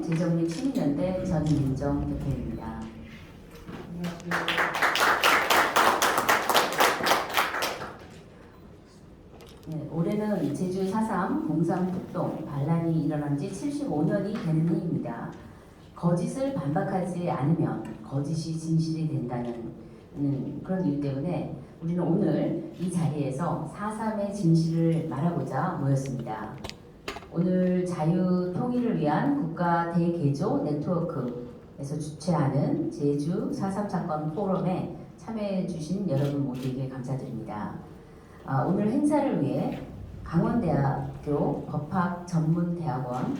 재정립 시민연대 전민정 대표입니다. 네, 올해는 제주 4.3 공산폭동 반란이 일어난 지 75년이 되는 해입니다. 거짓을 반박하지 않으면 거짓이 진실이 된다는 그런 이유 때문에 우리는 오늘 이 자리에서 4.3의 진실을 말하고자 모였습니다. 오늘 자유 통일을 위한 국가 대개조 네트워크에서 주최하는 제주 4.3 사건 포럼에 참여해 주신 여러분 모두에게 감사드립니다. 오늘 행사를 위해 강원대학교 법학전문대학원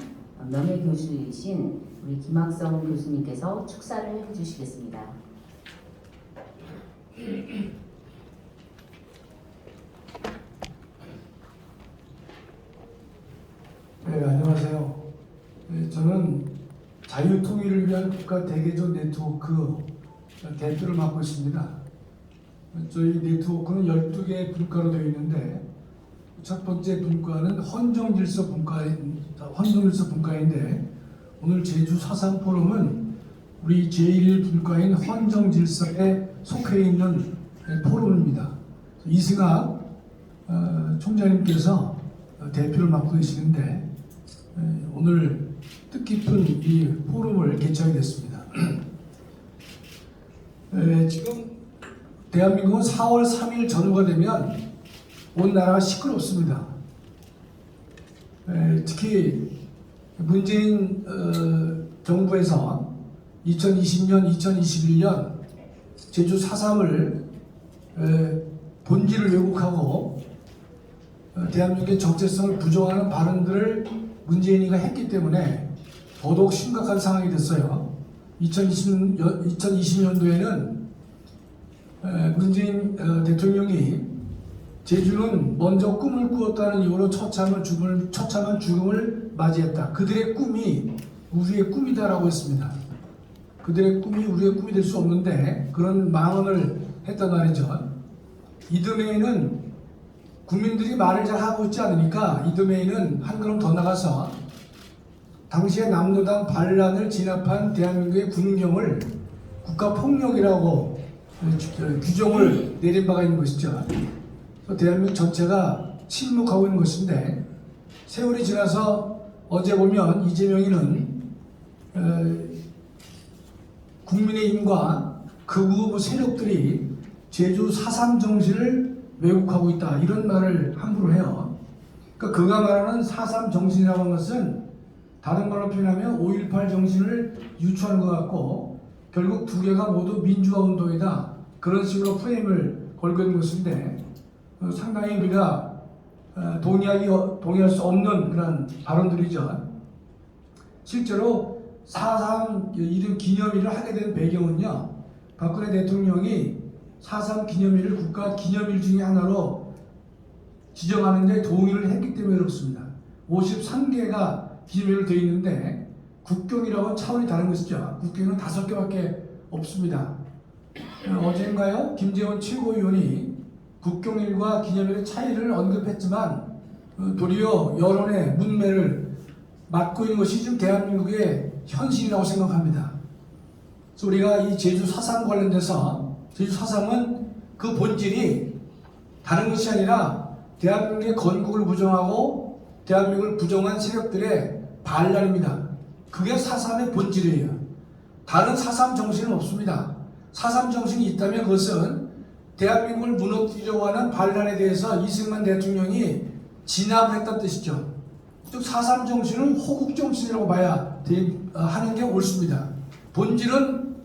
명예교수이신 우리 김학성 교수님께서 축사를 해주시겠습니다. 네, 안녕하세요. 네, 저는 자유통일을 위한 국가 대개조 네트워크 대표를 맡고 있습니다. 저희 네트워크는 12개의 분과로 되어 있는데 첫 번째 분과는 헌정질서 분과인데 오늘 제주 4.3 포럼은 우리 제1분과인 헌정질서에 속해 있는 포럼입니다. 이승학 총장님께서 대표를 맡고 계시는데 오늘 뜻깊은 이 포럼을 개최하게 됐습니다. 지금 대한민국은 4월 3일 전후가 되면 온 나라가 시끄럽습니다. 특히 문재인 정부에서 2020년, 2021년 제주 4.3을 본질을 왜곡하고 대한민국의 정체성을 부정하는 발언들을 문재인이가 했기 때문에 더더욱 심각한 상황이 됐어요. 2020년도에는 문재인 대통령이 제주는 먼저 꿈을 꾸었다는 이유로 처참한 죽음을 맞이했다. 그들의 꿈이 우리의 꿈이다라고 했습니다. 그들의 꿈이 우리의 꿈이 될 수 없는데 그런 망언을 했단 말이죠. 이듬해에는 국민들이 말을 잘 하고 있지 않으니까 이듬해에는 한 걸음 더 나가서 당시의 남로당 반란을 진압한 대한민국의 군경을 국가폭력이라고 규정을 내린 바가 있는 것이죠. 대한민국 전체가 침묵하고 있는 것인데 세월이 지나서 어제 보면 이재명이는 국민의힘과 극우 세력들이 제주 4.3 정신을 왜곡하고 있다 이런 말을 함부로 해요. 그러니까 그가 말하는 4.3 정신이라고 하는 것은 다른 말로 표현하면 5.18 정신을 유추하는 것 같고 결국 두 개가 모두 민주화 운동이다 그런 식으로 프레임을 걸고 있는 것인데 상당히 우리가 동의할 수 없는 그런 발언들이죠. 실제로 4.3 이런 기념일을 하게 된 배경은요, 박근혜 대통령이 4.3 기념일을 국가 기념일 중에 하나로 지정하는 데 동의를 했기 때문에 그렇습니다. 53개가 기념일로 되어 있는데 국경이라고는 차원이 다른 것이죠. 국경은 5개밖에 없습니다. 어젠가요? 김재원 최고위원이 국경일과 기념일의 차이를 언급했지만 도리어 여론의 문매를 막고 있는 것이 지금 대한민국의 현실이라고 생각합니다. 그래서 우리가 이 제주 4.3 관련돼서 제주 4.3은 그 본질이 다른 것이 아니라 대한민국의 건국을 부정하고 대한민국을 부정한 세력들의 반란입니다. 그게 4.3의 본질이에요. 다른 4.3 정신은 없습니다. 4.3 정신이 있다면 그것은 대한민국을 무너뜨리려고 하는 반란에 대해서 이승만 대통령이 진압을 했다는 뜻이죠. 즉 4.3 정신은 호국 정신이라고 봐야 하는 게 옳습니다. 본질은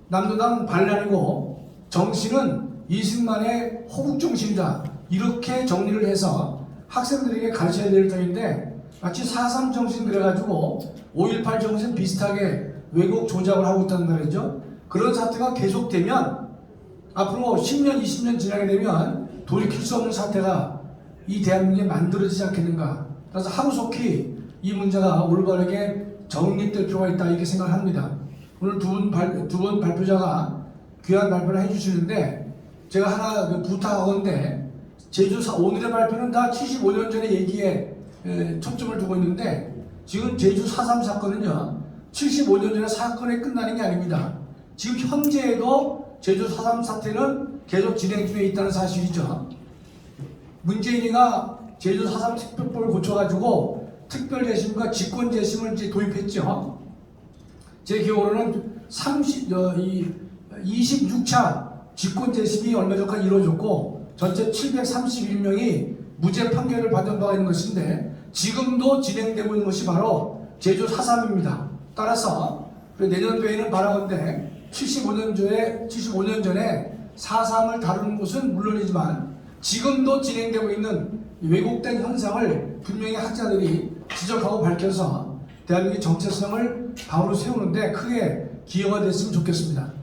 남로당 반란이고 정신은 이승만의 호국 정신이다. 이렇게 정리를 해서 학생들에게 가르쳐야 될 터인데 마치 4.3 정신 그래가지고 5.18 정신 비슷하게 왜곡 조작을 하고 있다는 말이죠. 그런 사태가 계속되면 앞으로 10년, 20년 지나게 되면 돌이킬 수 없는 사태가 이 대한민국에 만들어지지 않겠는가. 그래서 하루속히 이 문제가 올바르게 정립될 필요가 있다 이렇게 생각을 합니다. 오늘 두 분 발표자가 귀한 발표를 해주시는데 제가 하나 부탁하건데 오늘의 발표는 다 75년 전의 얘기에 초점을 두고 있는데 지금 제주 4.3 사건은요 75년 전에 사건이 끝나는 게 아닙니다. 지금 현재에도 제주 4.3 사태는 계속 진행 중에 있다는 사실이죠. 문재인이가 제주 4.3 특별법을 고쳐가지고 특별재심과 직권재심을 이제 도입했죠. 제 기억으로는 26차 직권재심이 얼마 전까지 이루어졌고 전체 731명이 무죄 판결을 받은 바가 있는 것인데 지금도 진행되고 있는 것이 바로 제주 4.3입니다. 따라서 내년도에는 바라건대 75년 전에 4.3을 다루는 것은 물론이지만 지금도 진행되고 있는 왜곡된 현상을 분명히 학자들이 지적하고 밝혀서 대한민국의 정체성을 바로 세우는데 크게 기여가 됐으면 좋겠습니다.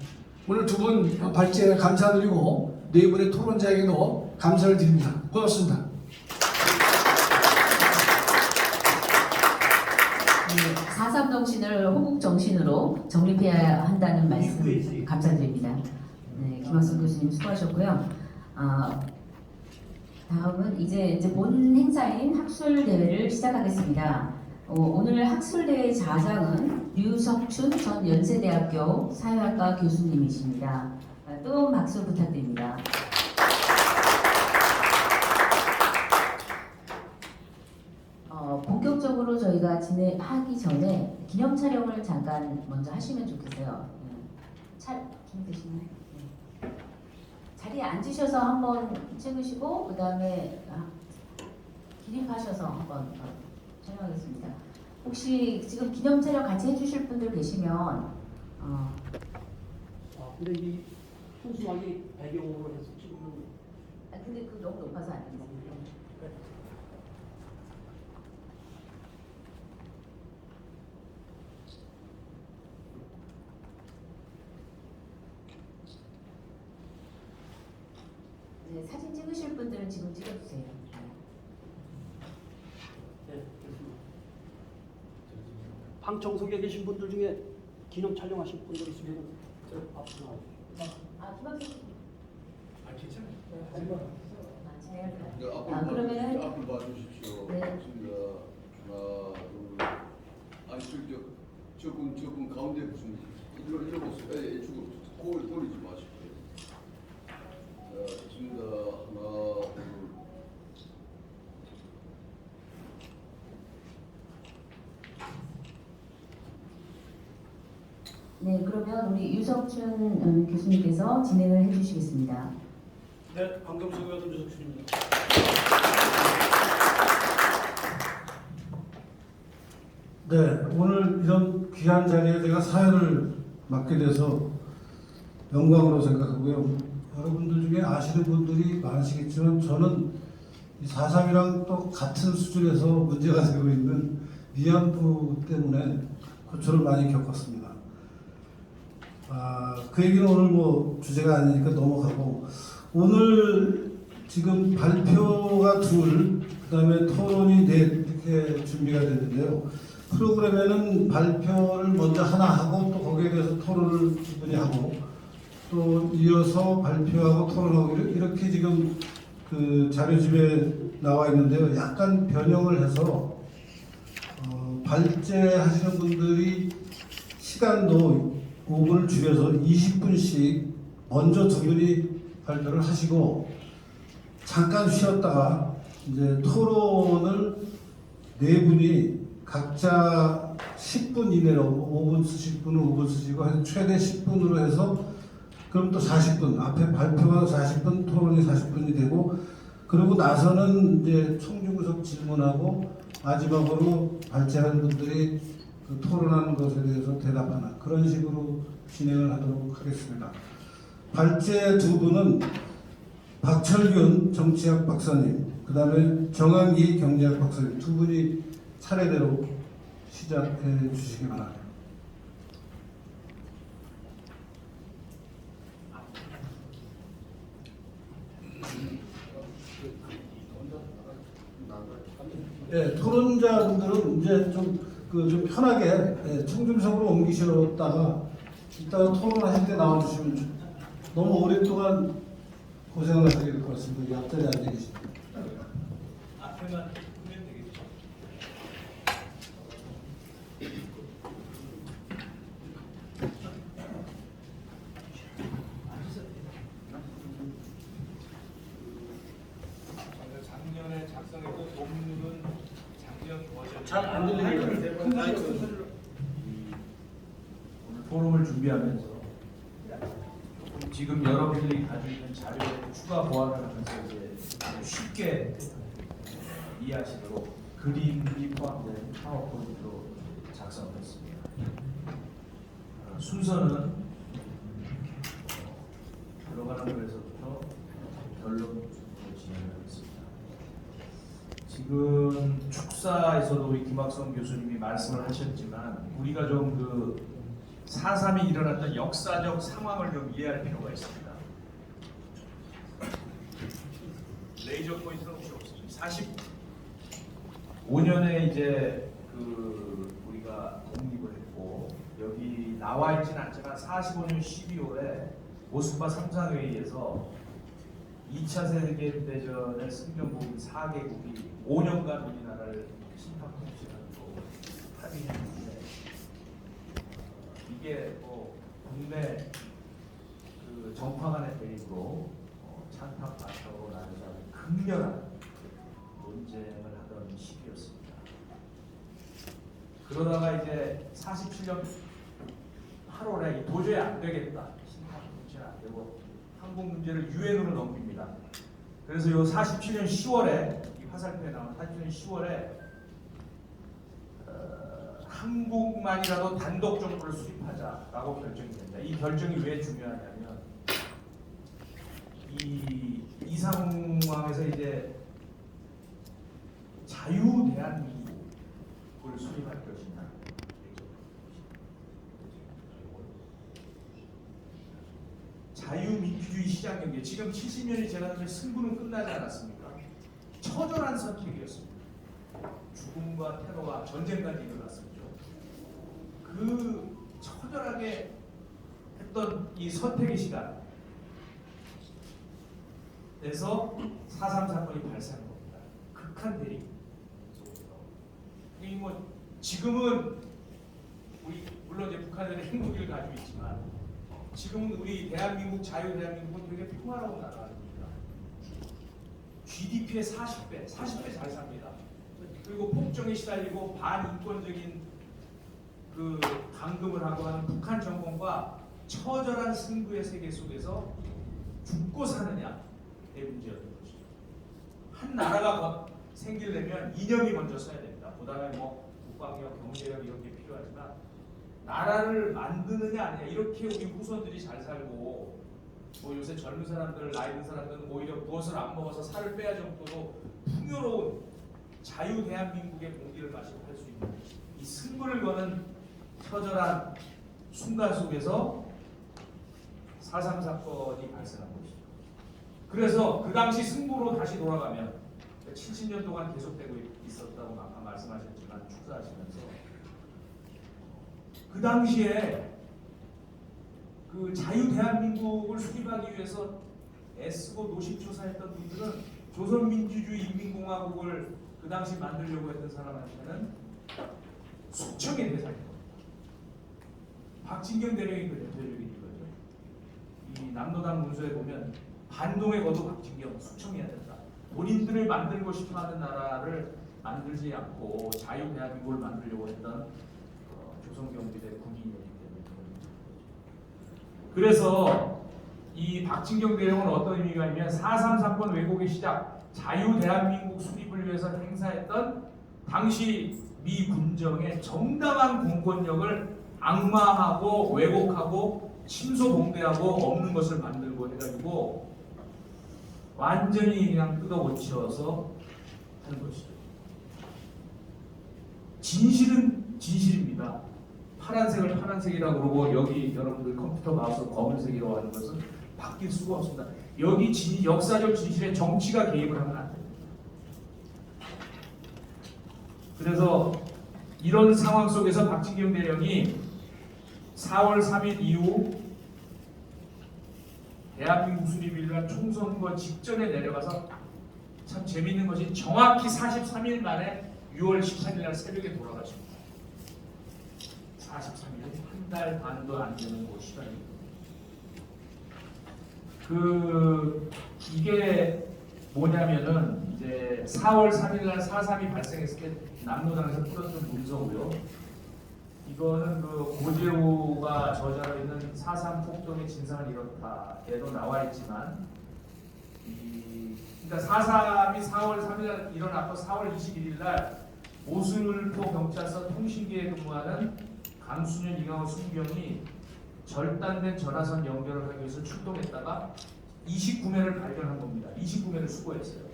오늘 두 분 발제 감사드리고 네 분의 토론자에게도 감사를 드립니다. 고맙습니다. 네, 4.3 정신을 호국 정신으로 정립해야 한다는 말씀 감사드립니다. 네, 김학순 교수님 수고하셨고요. 다음은 이제 본 행사인 학술 대회를 시작하겠습니다. 오늘 학술 대회 자장은 류석춘 전 연세대학교 사회학과 교수님이십니다. 뜨거운 박수 부탁드립니다. 본격적으로 저희가 진행하기 전에 기념 촬영을 잠깐 먼저 하시면 좋겠어요. 준비되시나요? 네. 자리에 앉으셔서 한번 찍으시고 그 다음에 기립하셔서 한번 촬영하겠습니다. 혹시 지금 기념 촬영 같이 해주실 분들 계시면 근데 이 순수하게 배경으로 해서 찍으면 근데 그 너무 높아서 안 돼요. 네, 사진 찍으실 분들은 지금 찍어주세요. 네, 그렇습니다. 방 청석에 계신 분들 중에 기념 촬영하신 분들 있으면 앞으로 나와주세요. 김학규 괜찮아요. 진행할까요? 그러면은 앞을 봐주십시오. 네. 좋습니다. 하나, 둘. 아니 저분 가운데 무슨 이러 보세요. 이쪽으로 거울 돌리지 마시고요. 자, 좋습니다. 하나, 둘. 네, 그러면 우리 유석춘 교수님께서 진행을 해주시겠습니다. 네, 방금수 의원 유석춘입니다. 네, 오늘 이런 귀한 자리에 제가 사회를 맡게 돼서 영광으로 생각하고요. 여러분들 중에 아시는 분들이 많으시겠지만 저는 이 4.3이랑 또 같은 수준에서 문제가 되고 있는 위안부 때문에 고초를 많이 겪었습니다. 그 얘기는 오늘 뭐 주제가 아니니까 넘어가고, 오늘 지금 발표가 둘, 그 다음에 토론이 넷 이렇게 준비가 됐는데요. 프로그램에는 발표를 먼저 하나 하고 또 거기에 대해서 토론을 두 분이 하고 또 이어서 발표하고 토론하고 이렇게 지금 그 자료집에 나와 있는데요. 약간 변형을 해서 발제하시는 분들이 시간도 5분을 줄여서 20분씩 먼저 두 분이 발표를 하시고 잠깐 쉬었다가 이제 토론을 네 분이 각자 10분 이내로 5분 쓰실 분은 5분 쓰시고 해서 최대 10분으로 해서 그럼 또 40분 앞에 발표가 40분 토론이 40분이 되고 그러고 나서는 이제 총중구석 질문하고 마지막으로 발제하는 분들이 그 토론하는 것에 대해서 대답하는 그런 식으로 진행을 하도록 하겠습니다. 발제 두 분은 박철균 정치학 박사님, 그 다음에 정한기 경제학 박사님 두 분이 차례대로 시작해 주시기 바랍니다. 네, 토론자분들은 이제 좀 편하게 청중석으로 옮기셨다가 이따가 토론하실 때 나와주시면 너무 오랫동안 고생을 하시게 될 것 같습니다. 앞자리에 앉아 계십니다. 앞에만 보면 되겠죠. 잘안 들리는 큰 소리로. 오늘 토론을 준비하면서 지금 여러분들이 가지고 있는 자료에 추가 보완을 하면서 이제 쉽게 이해하시도록 그림이 포함된 파워포인트로 작성했습니다. 순서는 들어가는 거에서부터 결론으로 진행하겠습니다. 지금 축사에서도 우리 김학성 교수님이 말씀을 하셨지만 우리가 좀 그 4.3이 일어났던 역사적 상황을 좀 이해할 필요가 있습니다. 레이저 포인트는 혹시 없습니다. 45년에 이제 그 우리가 독립을 했고 여기 나와 있지는 않지만 45년 12월에 모스크바 3상회의에서 2차 세계대전의 승전국인 4개국이 5년간 우리나라를 심판통치하고 합의했는데 이게 뭐 국내 그 정파 간의 대립으로 찬탑 바탕으로 나누자 극렬한 논쟁을 하던 시기였습니다. 그러다가 이제 47년 8월에 도저히 안 되겠다. 심판통치는 안 되고 한국 문제를 유엔으로 넘깁니다. 그래서 요 47년 10월에 이 화살표에 나온 47년 10월에 한국만이라도 단독 정부를 수립하자라고 결정이 됩니다. 이 결정이 왜 중요하냐면 이 상황에서 이제 자유 대한민국을 수립할 것이냐, 자유민주주의 시장 경제. 지금 70년이 지났는데 승부는 끝나지 않았습니까? 처절한 선택이었습니다. 죽음과 테러와 전쟁까지 일어났습니다. 그 처절하게 했던 이 선택의 시간 에서 4.3 사건이 발생한 겁니다. 극한 대립 속에서. 이 뭐 지금은 우리 물론 이제 북한은 핵무기를 가지고 있지만 지금은 우리 대한민국 자유 대한민국은 되게 평화로운 나라입니다. GDP의 40배 잘 삽니다. 그리고 폭정에 시달리고 반인권적인 그 감금을 하고 하는 북한 정권과 처절한 승부의 세계 속에서 죽고 사느냐 의 문제였던 것이죠. 한 나라가 생기려면 이념이 먼저 서야 됩니다. 그다음에 뭐 국방력, 경제력 이런 게 필요하지만 나라를 만드느냐 아니냐 이렇게 우리 후손들이 잘 살고 뭐 요새 젊은 사람들, 나이 든 사람들은 오히려 무엇을 안 먹어서 살을 빼야 정도로 풍요로운 자유 대한민국의 공기를 마시고 할 수 있는 이 승부를 거는 처절한 순간 속에서 4.3 사건이 발생한 것이죠. 그래서 그 당시 승부로 다시 돌아가면 70년 동안 계속되고 있었다고 아까 말씀하셨지만 축사하시면서 그 당시에 그 자유 대한민국을 수립하기 위해서 애쓰고 노심초사했던 분들은 조선민주주의 인민공화국을 그 당시 만들려고 했던 사람한테는 숙청의 대상입니다. 박진경 대령이 그 대표적인 거죠. 이 남로당 문서에 보면 반동의 거도 박진경 숙청해야 된다. 본인들을 만들고 싶어하는 나라를 만들지 않고 자유 대한민국을 만들려고 했던 조선경비대 군인이었기 때문에 그래서 이 박진경 대령은 어떤 의미가 있냐면 4.3 사건 왜곡의 시작, 자유 대한민국 수립을 위해서 행사했던 당시 미 군정의 정당한 공권력을 악마하고 왜곡하고 침소봉대하고 없는 것을 만들고 해가지고 완전히 그냥 뜯어고쳐서 하는 것이죠. 진실은 진실입니다. 파란색을 파란색이라고 그러고 여기 여러분들 컴퓨터 마우스 검은색이라고 하는 것은 바뀔 수가 없습니다. 여기 역사적 진실에 정치가 개입을 하면 안 됩니다. 그래서 이런 상황 속에서 박진경 대령이 4월 3일 이후 대한민국 수립을 위한 총선거 직전에 내려가서 참 재미있는 것이 정확히 43일 만에 6월 18일 날 새벽에 돌아가십니다. 43일, 한 달 반도 안 되는 그 시간입니다. 이게 뭐냐면은 이제 4월 3일 날 4.3이 발생했을 때 남로당에서 풀었던 문서고요. 이거는 그 고재호가 저자로 있는 4.3 폭동의 진상을 이렇다에도 나와 있지만, 그러니까 4.3이 4월 3일 날 일어났고 4월 21일 날 모슬포 경찰서 통신계에 근무하는 강순현, 이강호, 순경이 절단된 전화선 연결을 하기 위해서 출동했다가 29매를 발견한 겁니다. 29매를 수거했어요.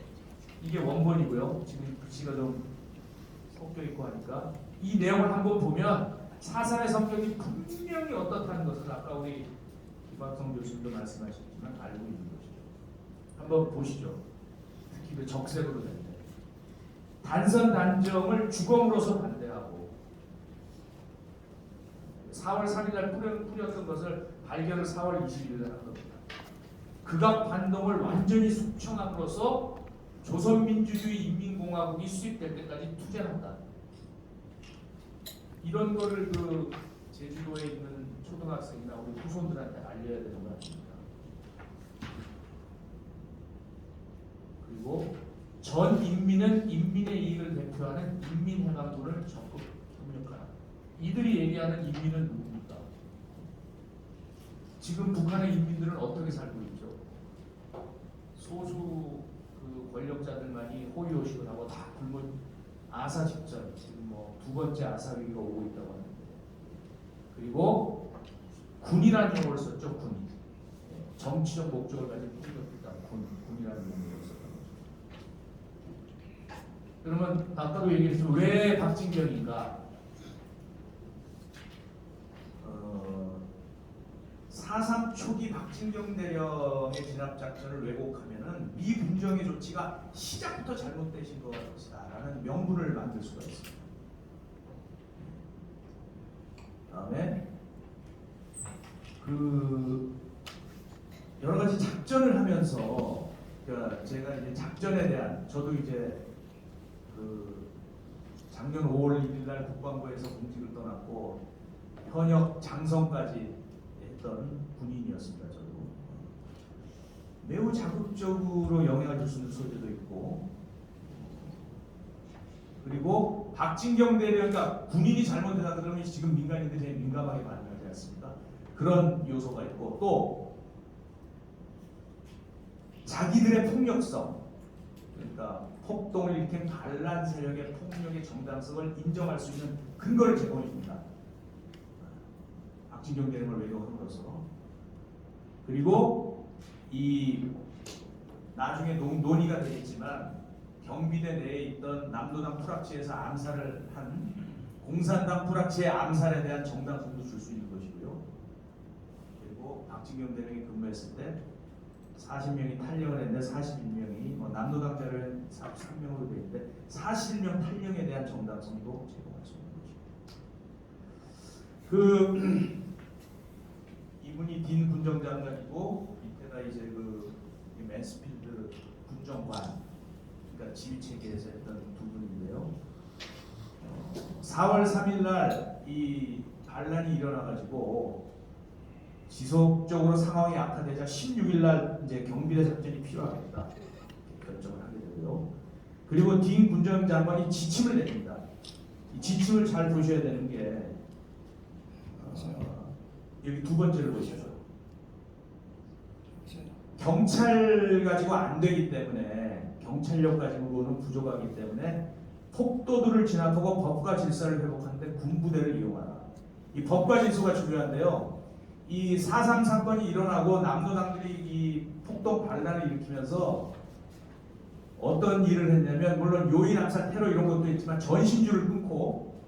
이게 원본이고요. 지금 글씨가 좀 섞여 있고 하니까 이 내용을 한번 보면 4.3의 성격이 분명히 어떻다는 것을 아까 우리 김학성 교수님도 말씀하셨지만 알고 있는 것이죠. 한번 보시죠. 특히 그 적색으로 된 데. 단선 단정을 주검으로서 반대하고 4월 3일 날 뿌렸던 것을 발견을 4월 21일 날 한 겁니다. 극악 반동을 완전히 숙청함으로써 조선민주주의 인민공화국이 수립될 때까지 투쟁한다. 이런 거를 그 제주도에 있는 초등학생이나 우리 후손들한테 알려야 되는 거 아닙니까? 그리고 전 인민은 인민의 이익을 대표하는 인민해방군을 적극 협력하라. 이들이 얘기하는 인민은 누굽니까? 지금 북한의 인민들은 어떻게 살고 있죠? 소수 그 권력자들만이 호의호식을 하고 다 굶어 아사 직전, 지금 뭐 두 번째 아사 위기가 오고 있다고 하는데, 그리고 군이라는 용어를 썼죠. 군. 정치적 목적을 가진 폭력이다. 군이라는 용어를 썼던 거죠. 그러면 아까도 얘기했지만 왜 박진경인가? 4.3 초기 박진경 대령의 진압 작전을 왜곡하면은 미군정의 조치가 시작부터 잘못되신 것이다라는 명분을 만들 수가 있습니다. 다음에 그 여러 가지 작전을 하면서, 그러니까 제가 이제 작전에 대한, 저도 이제 그 작년 5월 1일 날 국방부에서 공직을 떠났고 현역 장성까지 했던 군인이었습니다. 저도 매우 자극적으로 영향을 줄 수 있는 소재도 있고, 그리고 박진경 대령과 군인이 잘못하다 그러면 지금 민간인들이 제일 민감하게 반응하지 않습니까? 그런 요소가 있고, 또 자기들의 폭력성, 그러니까 폭동을 일으킨 반란 세력의 폭력의 정당성을 인정할 수 있는 근거를 제공해 줍니다. 박진경 대령을 외교함으로써. 그리고 이 나중에 논의가 되겠지만 경비대 내에 있던 남도당 프락치에서 암살을 한 공산당 프락치의 암살에 대한 정당성도 줄 수 있는 것이고요. 그리고 박진경 대령이 근무했을 때 40명이 탈영을 했는데 41명이 남도당 자료에 43명으로 되어 있는데 41명 탈영에 대한 정당성도 제공할 수 있는 것이고, 그 이분이 딘 군정장관이고 밑에가 이제 그 맨스필드 군정관, 그러니까 지휘체계에서 했던 두 분인데요. 4월 3일 날 이 반란이 일어나가지고 지속적으로 상황이 악화되자 16일 날 이제 경비대 작전이 필요하겠다 결정을 하게 되고요. 그리고 딘 군정장관이 지침을 냅니다. 이 지침을 잘 보셔야 되는 게 여기 두 번째를 보시죠. 경찰 가지고 안 되기 때문에, 경찰력 가지고는 부족하기 때문에 폭도들을 진압하고 법과 질서를 회복하는데 군부대를 이용하라. 이 법과 질서가 중요한데요. 이 4.3 사건이 일어나고 남도당들이 이 폭동 반란을 일으키면서 어떤 일을 했냐면, 물론 요인 암살 테러 이런 것도 있지만 전신줄을 끊고,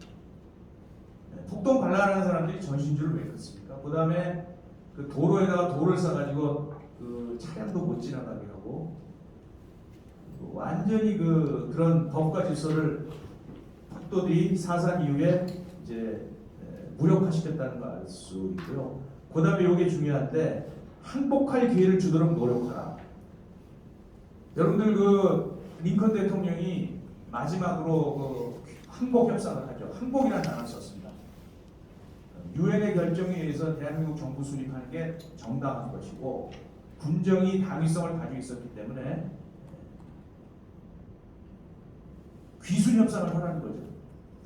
폭동 반란하는 사람들이 전신줄을 왜 끊습니까? 그 다음에 그 도로에다가 돌을 싸가지고 그 차량도 못 지나가게 하고, 완전히 그런 법과 질서를 폭도들이 4.3 이후에 이제 무력화시켰다는 걸 알 수 있고요. 그 다음에 이게 중요한데, 항복할 기회를 주도록 노력하라. 여러분들 그 링컨 대통령이 마지막으로 그 항복 협상을 하죠. 항복이라는 단어를 썼습니다. 유엔의 결정에 의해서 대한민국 정부 수립하는 게 정당한 것이고, 군정이 당위성을 가지고 있었기 때문에 귀순 협상을 하라는 거죠.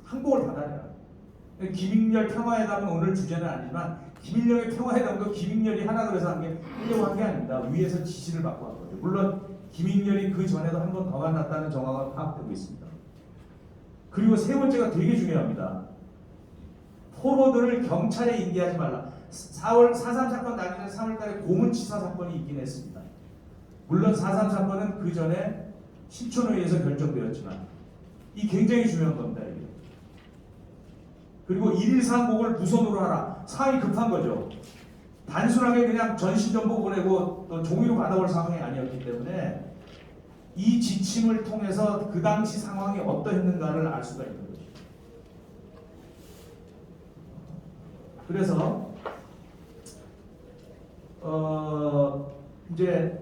항복을 받아내라. 김익렬 평화회담은 오늘 주제는 아니지만 김일령의 평화회담도 김익렬이 하나 그래서 하려고 한 게 아닙니다. 위에서 지시를 받고 한 거죠. 물론 김익렬이 그 전에도 한 번 더 만났다는 정황은 파악되고 있습니다. 그리고 세 번째가 되게 중요합니다. 포로들을 경찰에 인계하지 말라. 4.3 사건 나기 전 3월달에 고문치사 사건이 있긴 했습니다. 물론 4.3 사건은 그 전에 신촌의회에서 결정되었지만 이 굉장히 중요한 겁니다. 이게. 그리고 1.1상곡을 무선으로 하라. 상황이 급한 거죠. 단순하게 그냥 전신정보 보내고 또 종이로 받아올 상황이 아니었기 때문에 이 지침을 통해서 그 당시 상황이 어떠했는가를 알 수가 있는 거죠. 그래서 이제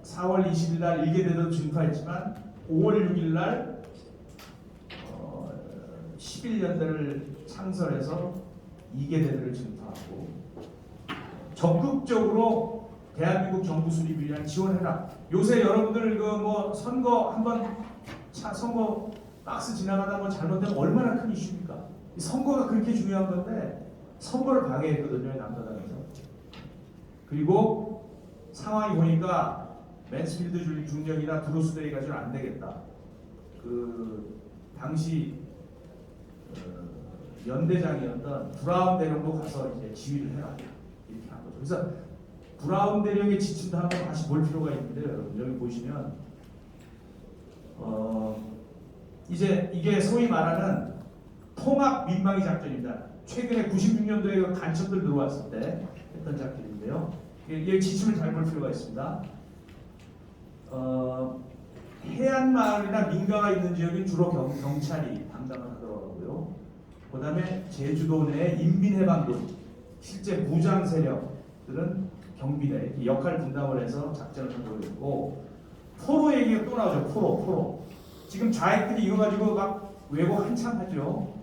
4월 20일 날 일개대도 증파했지만 5월 6일 날 11년대를 창설해서 2개대들을 증파하고 적극적으로 대한민국 정부 수립을 위한 지원해라. 요새 여러분들 그 뭐 선거 한번 선거 박스 지나가다 뭐 잘못되면 얼마나 큰 이슈입니까? 이 선거가 그렇게 중요한 건데 선거를 방해했거든요, 남자당에서. 그리고 상황이 보니까 맨스필드 중령이나 브루스데이 가지고는 안 되겠다. 그 당시 연대장이었던 브라운 대령도 가서 이제 지휘를 해라 이렇게 한 거죠. 그래서 브라운 대령의 지침도 한번 다시 볼 필요가 있는데 여러분 여기 보시면 이제 이게 소위 말하는 통합 민방위 작전입니다. 최근에 96년도에 간첩들 들어왔을 때 했던 작전인데요. 이 지침을 잘 볼 필요가 있습니다. 해안마을이나 민가가 있는 지역인 주로 경찰이 담당을 하더라고요. 그 다음에 제주도 내 인민해방군, 실제 무장 세력들은 경비대 역할 분담을 해서 작전을 하고 있고 포로 얘기가 또 나오죠. 포로. 지금 좌익들이 이거 가지고 막 왜곡 한참 하죠.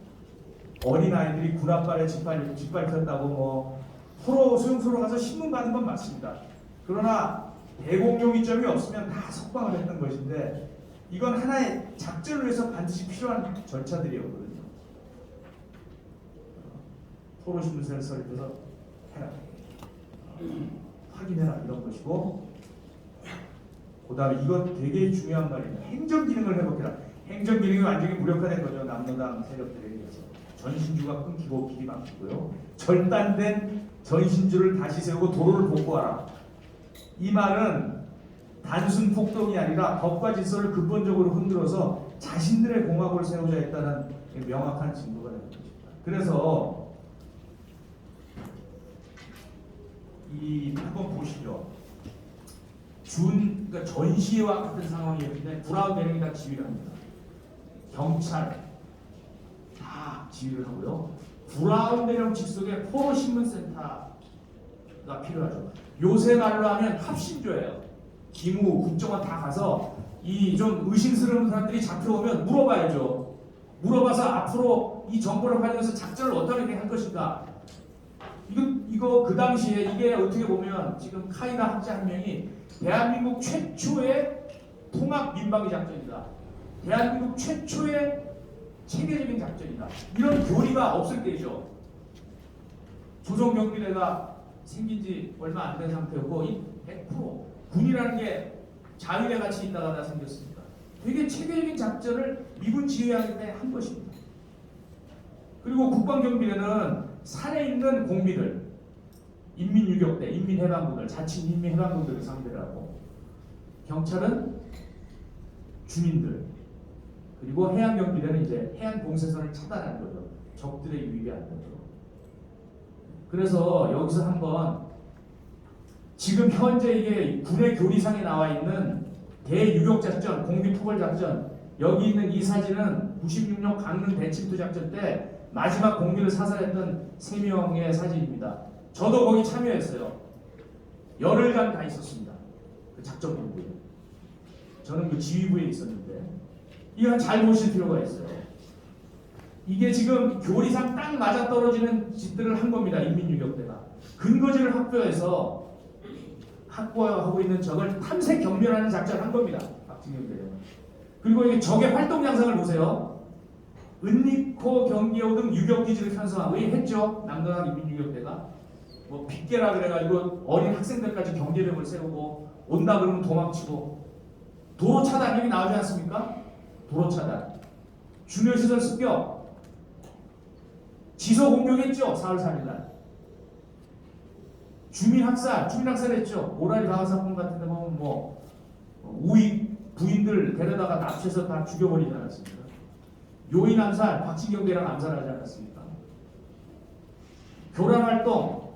어린아이들이 군 앞발에 짓밟혔다고 뭐 포로 수용소로 가서 신문 받는 건 맞습니다. 그러나 대공용이점이 없으면 다 석방을 했던 것인데 이건 하나의 작전을 위해서 반드시 필요한 절차들이었거든요. 포로 신문사를 설립해서 해라. 확인해라 이런 것이고 그 다음에 이건 되게 중요한 말입니다. 행정기능을 회복해라. 행정기능이 완전히 무력화된 거죠. 남로당 세력들에 의해서. 전신주가 끊기고 길이 막히고요. 절단된 전신주를 다시 세우고 도로를 복구하라. 이 말은 단순 폭동이 아니라 법과 질서를 근본적으로 흔들어서 자신들의 공화국을 세우자 했다는 명확한 증거가 되는 것입니다. 그래서 이 한번 보시죠. 그러니까 전시와 같은 상황이었는데 브라운 대령이 다 지휘를 합니다. 경찰 다 지휘를 하고요. 브라운 대령 직속의 포로 신문센터가 필요하죠. 요새 말로 하면 합신조예요. 기무, 국정원 다 가서 이 좀 의심스러운 사람들이 잡혀오면 물어봐야죠. 물어봐서 앞으로 이 정보를 활용해서 작전을 어떻게 할 것인가. 이거 그 당시에 이게 어떻게 보면 지금 카이다 학자 한 명이 대한민국 최초의 통합 민방위 작전이다. 대한민국 최초의 체계적인 작전이다. 이런 교리가 없을 때죠. 조선경비대가 생긴 지 얼마 안 된 상태였고 100% 군이라는 게 자위대 같이 있다가 다 생겼습니다. 되게 체계적인 작전을 미군 지휘하기 때 한 것입니다. 그리고 국방경비대는 산에 있는 공비들, 인민유격대, 인민해방군들, 자칭 인민해방군들을 상대로 하고 경찰은 주민들, 그리고 해양경비대는 이제 해안 봉쇄선을 차단하는 거죠. 적들의 유입이 안 되도록. 그래서 여기서 한번 지금 현재 이게 군의 교리상에 나와 있는 대유격작전, 공비토벌작전 여기 있는 이 사진은 96년 강릉 대침투 작전 때 마지막 공비를 사살했던 3명의 사진입니다. 저도 거기 참여했어요. 열흘간 다 있었습니다. 그 작전본부에. 저는 그 지휘부에 있었는데 이건 잘 보실 필요가 있어요. 이게 지금 교리상 딱 맞아떨어지는 짓들을 한 겁니다. 인민유격대가. 근거지를 확보하고 있는 적을 탐색 경멸하는 작전을 한 겁니다. 박진경 대령은. 그리고 이 적의 활동 양상을 보세요. 은리코, 경기호 등 유격기지를 편성하고 했죠. 남도당 인민유격대가 뭐 빗개라 그래가지고 어린 학생들까지 경계병을 세우고 온다 그러면 도망치고 도로 차단 여기 나오지 않습니까? 도로 차단, 중요시설 습격, 지소 공격했죠. 4월 3일날 주민 학살했죠. 오라리 방화 사건 같은 데 보면 뭐 우익 부인들 데려다가 납치해서 다 죽여버리지 않았습니까? 요인 암살, 박진경 대령 암살하지 않았습니까? 교란 활동,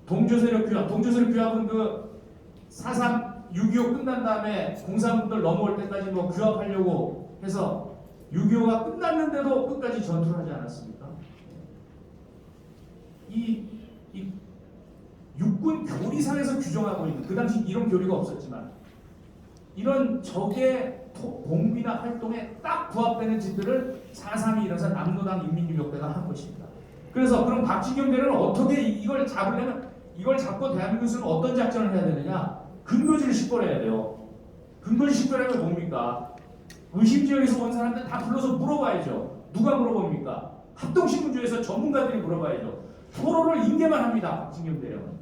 동조세력 규합, 동조세력 규합은 그 4.3, 6.25 끝난 다음에 공산군들 넘어올 때까지 뭐 규합하려고 해서 6.25가 끝났는데도 끝까지 전투를 하지 않았습니까? 이 육군 교리상에서 규정하고 있는, 그 당시 이런 교리가 없었지만 이런 적의 공비나 활동에 딱 부합되는 짓들을 4.3이 일어서 남도당 인민유격대가 한 것입니다. 그래서 그럼 박진경 대령은 어떻게 이걸 잡으려면, 이걸 잡고 대한민국에서는 어떤 작전을 해야 되느냐? 근거지를 식별해야 돼요. 근거지 식별하면 뭡니까? 의심지역에서 온 사람들 다 불러서 물어봐야죠. 누가 물어봅니까? 합동신문조에서 전문가들이 물어봐야죠. 토로를 인계만 합니다. 박진경 대령은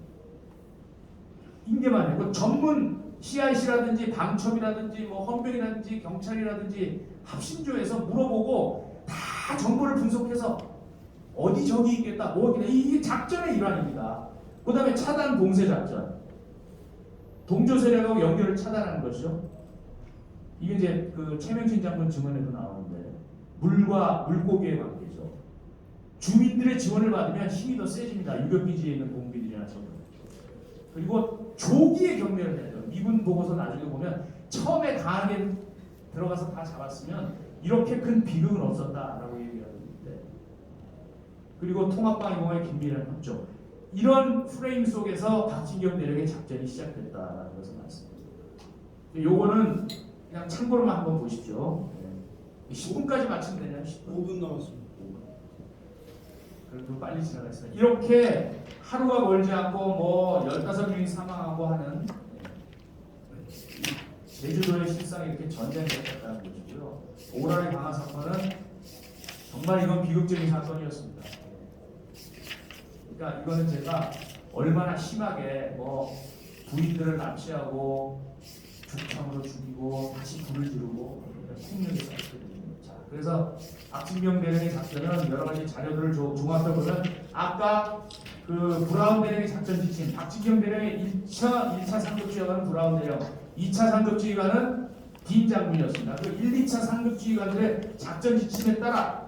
인계만 해요. 전문 CIC라든지 방첩이라든지 뭐 헌병이라든지 경찰이라든지 합신조에서 물어보고 다 정보를 분석해서 어디 적이 있겠다, 뭐 있겠다, 이게 작전의 일환입니다. 그 다음에 차단 봉쇄 작전, 동조 세력하고 연결을 차단하는 것이죠. 이게 이제 그 최명신 장군 증언에도 나오는데 물과 물고기의 관계죠. 주민들의 지원을 받으면 힘이 더 세집니다. 유격기지에 있는 공비들이나 적들. 그리고 조기에 경멸을 해야 돼요. 미군 보고서 나중에 보면 처음에 강하게 들어가서 다 잡았으면 이렇게 큰 비극은 없었다라고 얘기하고 있는데, 그리고 통합방위공의 긴밀한 협조, 이런 프레임 속에서 박진경 대령의 작전이 시작됐다라는 것을 말씀드립니다. 요거는 그냥 참고로만 한번 보십시오. 10분까지 마치면 되냐면 5분 남았습니다. 그래도 빨리 지나갔습니다. 이렇게 하루가 멀지 않고 뭐 15명이 사망하고 하는 제주도의 실상이 이렇게 전쟁이 됐다는 것이고요. 오라리 방화 사건은 정말 이건 비극적인 사건이었습니다. 그러니까 이거는 제가 얼마나 심하게 뭐 부인들을 납치하고 죽창으로 죽이고 다시 불을 지르고 폭력이 있었거든요. 자, 그래서 박진경 대령의 작전은 여러 가지 자료들을 종합해 보면 아까 그 브라운 대령의 작전 지침, 박진경 대령의 1차 상급지휘관은 브라운 대령, 2차 상급지휘관은 딘 장군이었습니다. 그 1, 2차 상급지휘관들의 작전 지침에 따라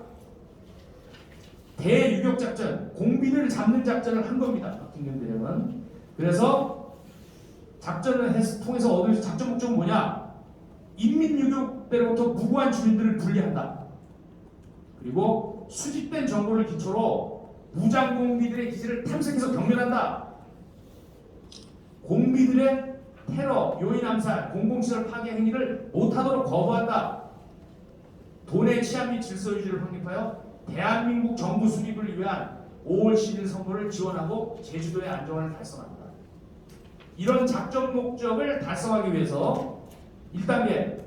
대유격 작전, 공비를 잡는 작전을 한 겁니다. 박진경 대령은. 그래서 작전을 통해서 얻을 작전 목적은 뭐냐? 인민유격대로부터 무고한 주민들을 분리한다. 그리고 수집된 정보를 기초로 무장 공비들의 기지를 탐색해서 경멸한다. 공비들의 테러, 요인 암살, 공공시설 파괴 행위를 못하도록 거부한다. 도내 치안 및 질서 유지를 확립하여 대한민국 정부 수립을 위한 5월 10일 선거를 지원하고 제주도의 안정을 달성한다. 이런 작전 목적을 달성하기 위해서 1단계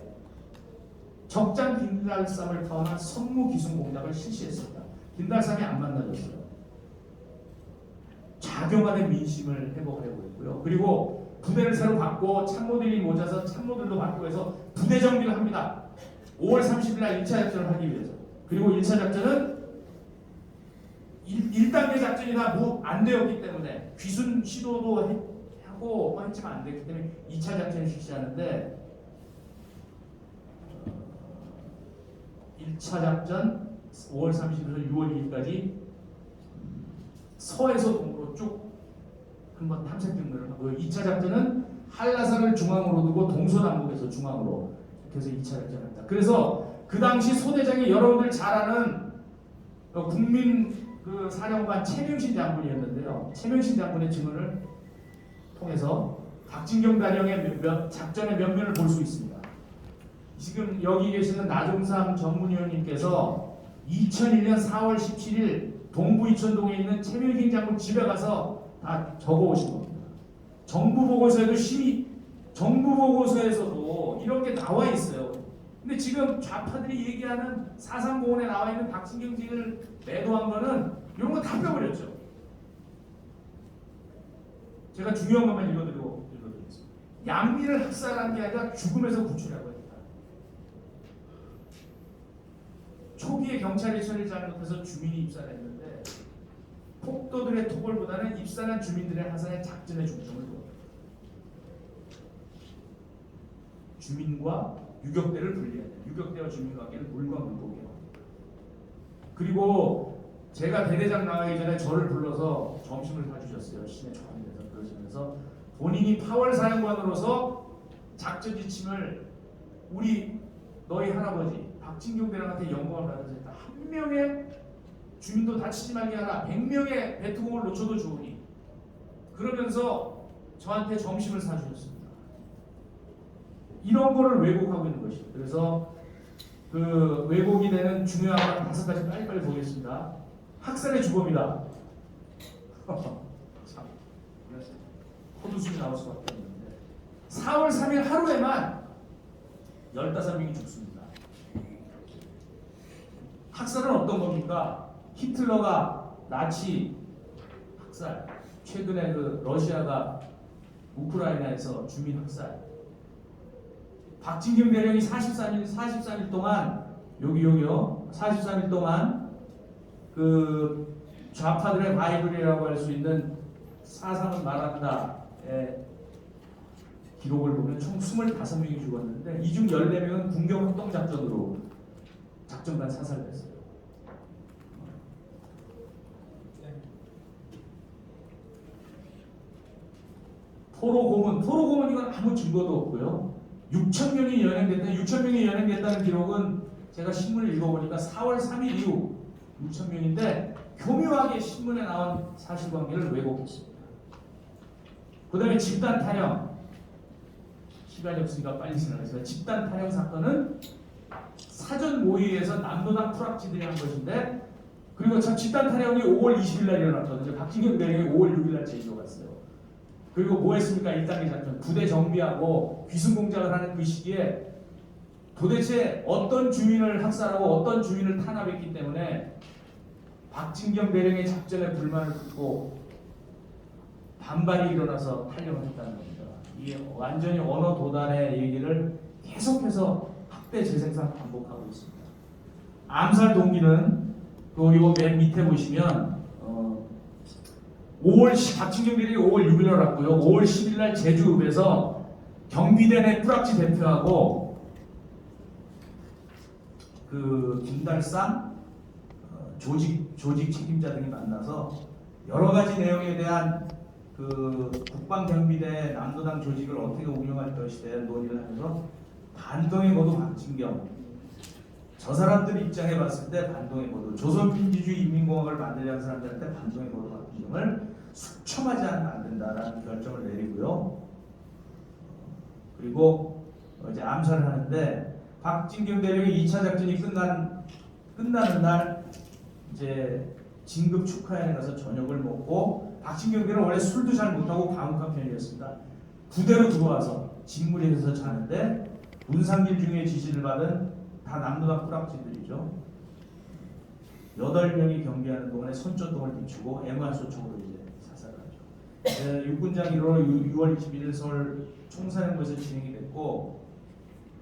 적장 빈달쌈을 포함한 선무 기순 공작을 실시했습니다. 빈달쌈이 안 만나졌어요. 작용화된 민심을 회복하려고 했고요. 그리고 부대를 새로 바꾸고 참모들이 모자서 참모들도 바꾸고 해서 부대 정비를 합니다. 5월 30일 날 1차 작전을 하기 위해서. 그리고 1차 작전은 1단계 작전이 다 안 되었기 때문에 귀순 시도도 하고 했지만 안 됐기 때문에 2차 작전을 실시하는데 1차 작전 5월 30일에서 6월 2일까지 서에서 동으로 쭉 한번 탐색 경로를 하고요. 2차 작전은 한라산을 중앙으로 두고 동서남북에서 중앙으로 이렇게 해서 2차 작전을 합니다. 그래서 그 당시 소대장이 여러분들 잘 아는 국민 그 사령관 최명신 장군이었는데요. 최명신 장군의 증언을 통해서 박진경 대령의 작전의 면면을 볼 수 있습니다. 지금 여기 계시는 나종삼 전문위원님께서 2001년 4월 17일 동부 이천동에 있는 최명신 장군 집에 가서 다 적어오신 겁니다. 정부 보고서에도 정부 보고서에서도 이런 게 나와 있어요. 근데 지금 좌파들이 얘기하는 사상공원에 나와 있는 박진경 지인을 매도한 거는 이런 거 다 빼버렸죠. 제가 중요한 것만 읽어드리겠습니다. 양미를 학살한 게 아니라 죽음에서 구출하고 했다. 초기에 경찰이 처리를 잘못해서 주민이 입사를 했는데 폭도들의 토벌보다는 입산한 주민들의 하산에 작전에 중점을 두었다. 주민과 유격대를 분리해야 돼. 유격대와 주민 관계를 물과 물고기로. 그리고 제가 대대장 나가기 전에 저를 불러서 점심을 사주셨어요. 시내 초안에서 그러시면서 본인이 파월 사령관으로서 작전 지침을 우리 너희 할아버지 박진경 대령한테 영광을 받아서 했다. 한 명의 주민도 다치지 말게 하라. 100명의 배트공을 놓쳐도 좋으니. 그러면서 저한테 점심을 사주셨습니다. 이런 거를 왜곡하고 있는 것이죠. 그래서 그 왜곡이 되는 중요한 건 5가지 빨리빨리 보겠습니다. 학살의 주범이다. 참, 헛웃음이 나올 수밖에 없는데 4월 3일 하루에만 15명이 죽습니다. 학살은 어떤 겁니까? 히틀러가 나치 학살, 최근에 그 러시아가 우크라이나에서 주민 학살, 박진경 대령이 43일 동안 여기요 43일 동안 그 좌파들의 바이블이라고 할 수 있는 사상을 말한다의 기록을 보면 총 25명이 죽었는데 이 중 14명은 군경 합동 작전으로 작전반 사살됐어요. 토로 고문 이건 아무 증거도 없고요. 6,000명이 연행됐다. 6,000명이 연행됐다는 기록은 제가 신문을 읽어보니까 4월 3일 이후 6,000명인데 교묘하게 신문에 나온 사실관계를 왜곡했습니다. 그 다음에 집단 탈영. 시간이 없으니까 빨리 지나가겠습니다. 집단 탈영 사건은 사전 모의에서 남도당 프락지들이 한 것인데 그리고 참 집단 탈영이 5월 20일 날 일어났거든요. 박진경 대령이 5월 6일 날 제주도 갔어요. 그리고 뭐 했습니까? 1단계 작전. 부대 정비하고 귀순 공작을 하는 그 시기에 도대체 어떤 주민을 학살하고 어떤 주민을 탄압했기 때문에 박진경 대령의 작전에 불만을 품고 반발이 일어나서 탈영을 했다는 겁니다. 이게 완전히 언어 도단의 얘기를 계속해서 학대 재생산 반복하고 있습니다. 암살 동기는 요 맨 밑에 보시면 박진경 대령이 5월 6일 날 왔고요. 5월 10일 날 제주읍에서 경비대 내 뿌락지 대표하고 그 김달상 조직 책임자 등이 만나서 여러 가지 내용에 대한 그 국방경비대 남도당 조직을 어떻게 운영할 것에 대한 논의를 하면서 반동의 모두 박진경. 저 사람들 입장에 봤을 때 반동의 모두 조선민주주의 인민공화국을 만들려는 사람들한테 반동의 모두 박진경을 숙청하지 않으면 안 된다라는 결정을 내리고요. 그리고 이제 암살을 하는데 박진경 대령이 2차 작전이 끝나는 날 이제 진급 축하회에 가서 저녁을 먹고 박진경 대령은 원래 술도 잘 못하고 과묵한 편이었습니다. 부대로 들어와서 진물에서 자는데 문상길 중에 지시를 받은 다 남도당 뿌락지들이죠. 8명이 경비하는 동안에 손전등을 비추고 MR소총으로 이제 사살을 하죠. 육군장 1호 6월 21일 서울 총사령부에서 진행이 됐고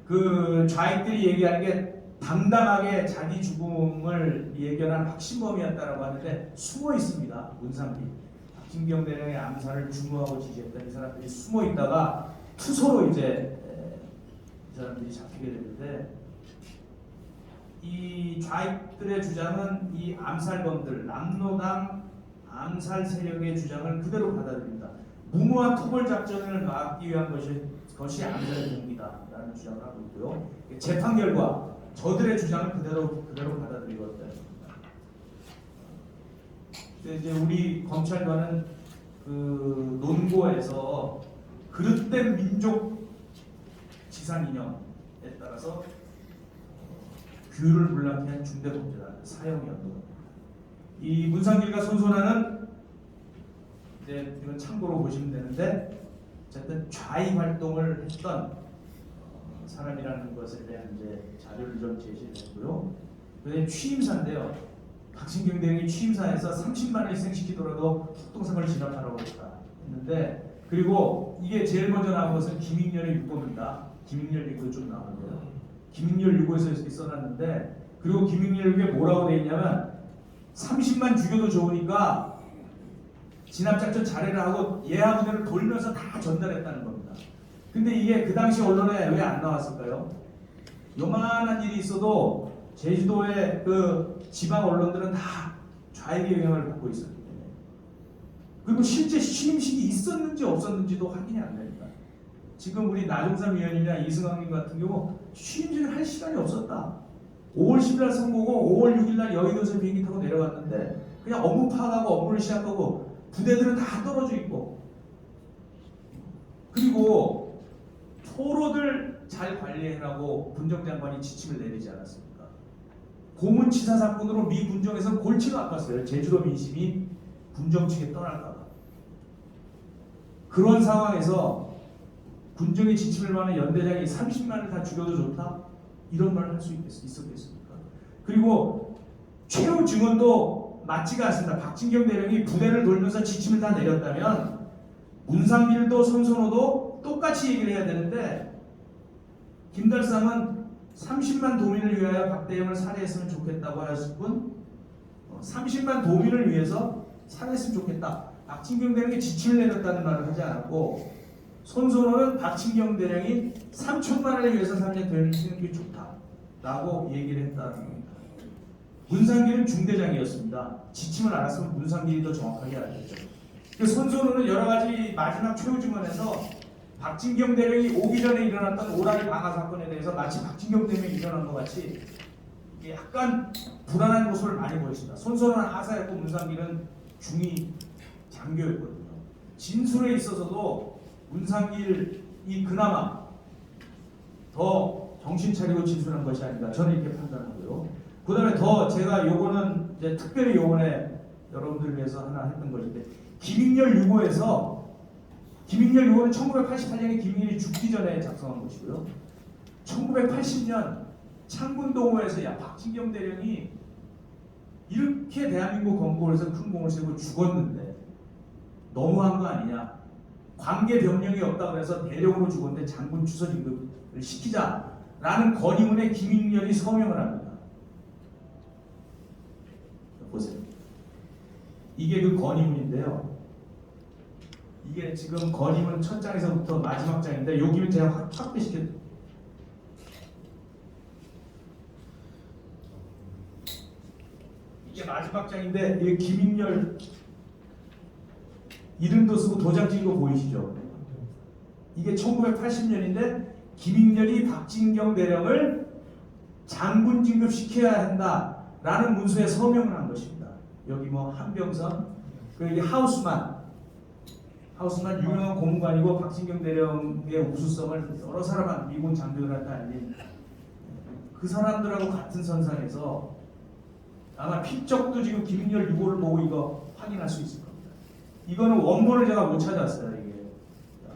그 좌익들이 얘기하는 게 당당하게 자기 죽음을 예견한 확신범이었다라고 하는데 숨어 있습니다. 문상길. 박진경 대령의 암살을 주무하고 지지했던 이 사람들이 숨어 있다가 투소로 이제 이 사람들이 잡히게 되는데 이 좌익들의 주장은 이 암살범들 남로당 암살 세력의 주장을 그대로 받아들입니다. 무모한 토벌 작전을 막기 위한 것이 암살의 동기다라는 주장을 하고 있고요. 재판 결과 저들의 주장을 그대로 받아들이거든요. 이제 우리 검찰관은 그 논고에서 그릇된 민족 지상 이념에 따라서 규율을 불량케 한 중대범죄다. 사형이었던 이 문상길과 손소나는 이제 이건 참고로 보시면 되는데 어쨌든 좌익 활동을 했던 사람이라는 것에 대한 이제 자료를 좀 제시했고요. 그다음에 취임사인데요. 박진경 대령이 취임사에서 30만을 희생시키더라도 북동성을 진압하라고 했는데, 그리고 이게 제일 먼저 나온 것은 김익렬의 유고입니다. 김익렬 유고 좀 나오는데요. 김익렬 유고에서 이렇게 써놨는데, 그리고 김익렬 유고에 뭐라고 되어 있냐면 30만 죽여도 좋으니까 진압작전 잘해라 하고 예하 부대를 돌면서 다 전달했다는 겁니다. 근데 이게 그 당시 언론에 왜 안 나왔을까요? 요만한 일이 있어도 제주도의 그 지방 언론들은 다 좌익의 영향을 받고 있었기 때문에, 그리고 실제 취임식이 있었는지 없었는지도 확인이 안 됩니다. 지금 우리 나종삼 위원이나 이승환님 같은 경우 취임식을 할 시간이 없었다. 5월 10일 날 선거고 5월 6일 날 여의도에서 비행기 타고 내려갔는데 그냥 업무 파악하고 업무를 시작하고 부대들은 다 떨어져 있고, 그리고 포로들 잘 관리해라고 군정장관이 지침을 내리지 않았습니까? 고문치사 사건으로 미 군정에서 골치가 아팠어요. 제주도 민심이 군정 측에 떠날까봐. 그런 상황에서 군정의 지침을 받는 연대장이 30만을 다 죽여도 좋다? 이런 말을 할 수 있었겠습니까? 그리고 최후 증언도 맞지가 않습니다. 박진경 대령이 부대를 돌면서 지침을 다 내렸다면 문상길도 손선호도 똑같이 얘기를 해야 되는데, 김달삼은 30만 도민을 위하여 박대영을 살해했으면 좋겠다고 하실 분, 30만 도민을 위해서 살해했으면 좋겠다. 박진경 대령이 지침을 내렸다는 말을 하지 않았고, 손선호는 박진경 대령이 3천만을 위해서 3년 되는 게 좋다라고 얘기를 했다는 겁니다. 문상길은 중대장이었습니다. 지침을 알았으면 문상길이 더 정확하게 알겠죠. 그 손선호는 여러 가지 마지막 최후 증언에서 박진경 대령이 오기 전에 일어났던 오라리 방화 사건에 대해서 마치 박진경 때문에 일어난 것 같이 약간 불안한 모습을 많이 보였습니다. 손선호는 하사였고 문상길은 중위 장교였거든요. 진술에 있어서도 문상길이 그나마 더 정신 차리고 진술한 것이 아닌가, 저는 이렇게 판단하고요. 그 다음에 더 제가 요거는 이제 특별히 요번에 여러분들 위해서 하나 했던 것인데, 김익렬 유고에서, 김익렬 유고는 1988년에 김익렬이 죽기 전에 작성한 것이고요. 1980년 창군동호에서 야 박진경 대령이 이렇게 대한민국 건국에서 큰 공을 세우고 죽었는데 너무한 거 아니냐, 관계 병력이 없다 그래서 대령으로 죽었는데 장군 추서 진급을 시키자라는 건의문에 김익렬이 서명을 합니다. 보세요. 이게 그 건의문인데요. 이게 지금 건의문 첫 장에서부터 마지막 장인데, 여기는 제가 확대시켜. 이게 마지막 장인데, 이게 김익렬 이름도 쓰고 도장 찍은 거 보이시죠? 이게 1980년인데 김익렬이 박진경 대령을 장군 진급시켜야 한다라는 문서에 서명을 한 것입니다. 여기 뭐 한병선, 그리고 하우스만 유명한 고문관이고 박진경 대령의 우수성을 여러 사람 미군 장교들한테 알린 그 사람들하고 같은 선상에서 아마 필적도 지금 김익렬 유고를 보고 이거 확인할 수 있을 겁니다. 이거는 원본을 제가 못 찾았어요. 이게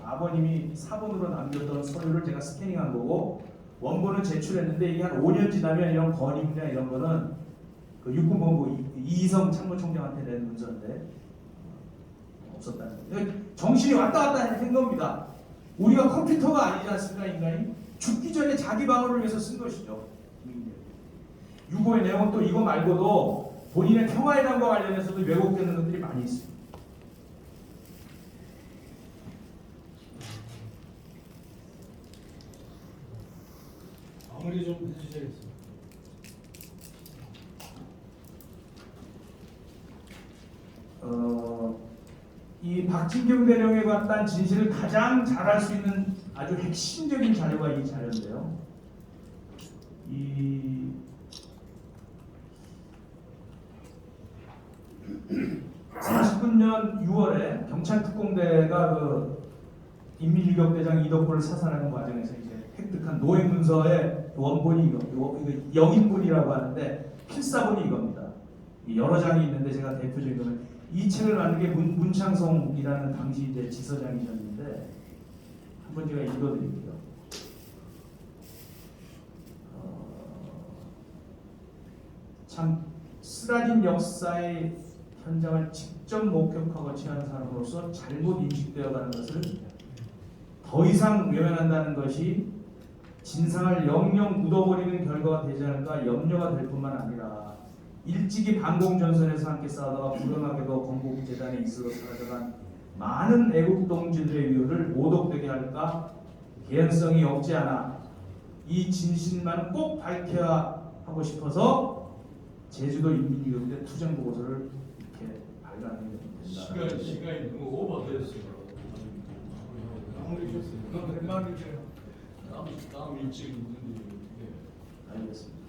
아버님이 사본으로 남겼던 서류를 제가 스캐닝한 거고, 원본을 제출했는데 이게 한 5년 지나면 이런 건의문이나 이런 거는 그 육군본부 이희성 참모총장한테 낸 문서인데 없었다는 거예요. 정신이 왔다 갔다 한 겁니다. 우리가 컴퓨터가 아니지 않습니까, 인간이? 죽기 전에 자기 방어를 위해서 쓴 것이죠. 유고의 내용은 또 이거 말고도 본인의 평화회담과 관련해서도 왜곡되는 것들이 많이 있습니다. 마무리 좀 해주셔야겠습니다. 이 박진경 대령에 관한 진실을 가장 잘할 수 있는 아주 핵심적인 자료가 이 자료인데요. 이 49년 6월에 경찰 특공대가 그 인민유격대장 이덕호를 사살하는 과정에서 이제 획득한 노예 문서의 원본이 이거 영인본이라고 하는데 필사본이 이겁니다. 여러 장이 있는데 제가 대표적인 거는 이 책을 만든 게 문창성이라는 당시 이제 지서장이셨는데 한번 제가 읽어드릴게요. 참 쓰라린 역사의 현장을 직접 목격하고 취하는 사람으로서 잘못 인식되어 가는 것을 더 이상 외면한다는 것이 진상을 영영 묻어버리는 결과가 되지 않을까 염려가 될 뿐만 아니라 일찍이 반공전선에서 함께 싸우다가 불행하게도 건국재단에 있어 사라져간 많은 애국 동지들의 위호를 모독되게 할까 개연성이 없지 않아 이 진실만 꼭 밝혀야 하고 싶어서 제주도 인민위원회 투쟁 보고서를 이렇게 발간하게 된다. 시간이 너무 오버됐어요. 그건 대만이죠. 다음 일찍 있는데 알겠습니다.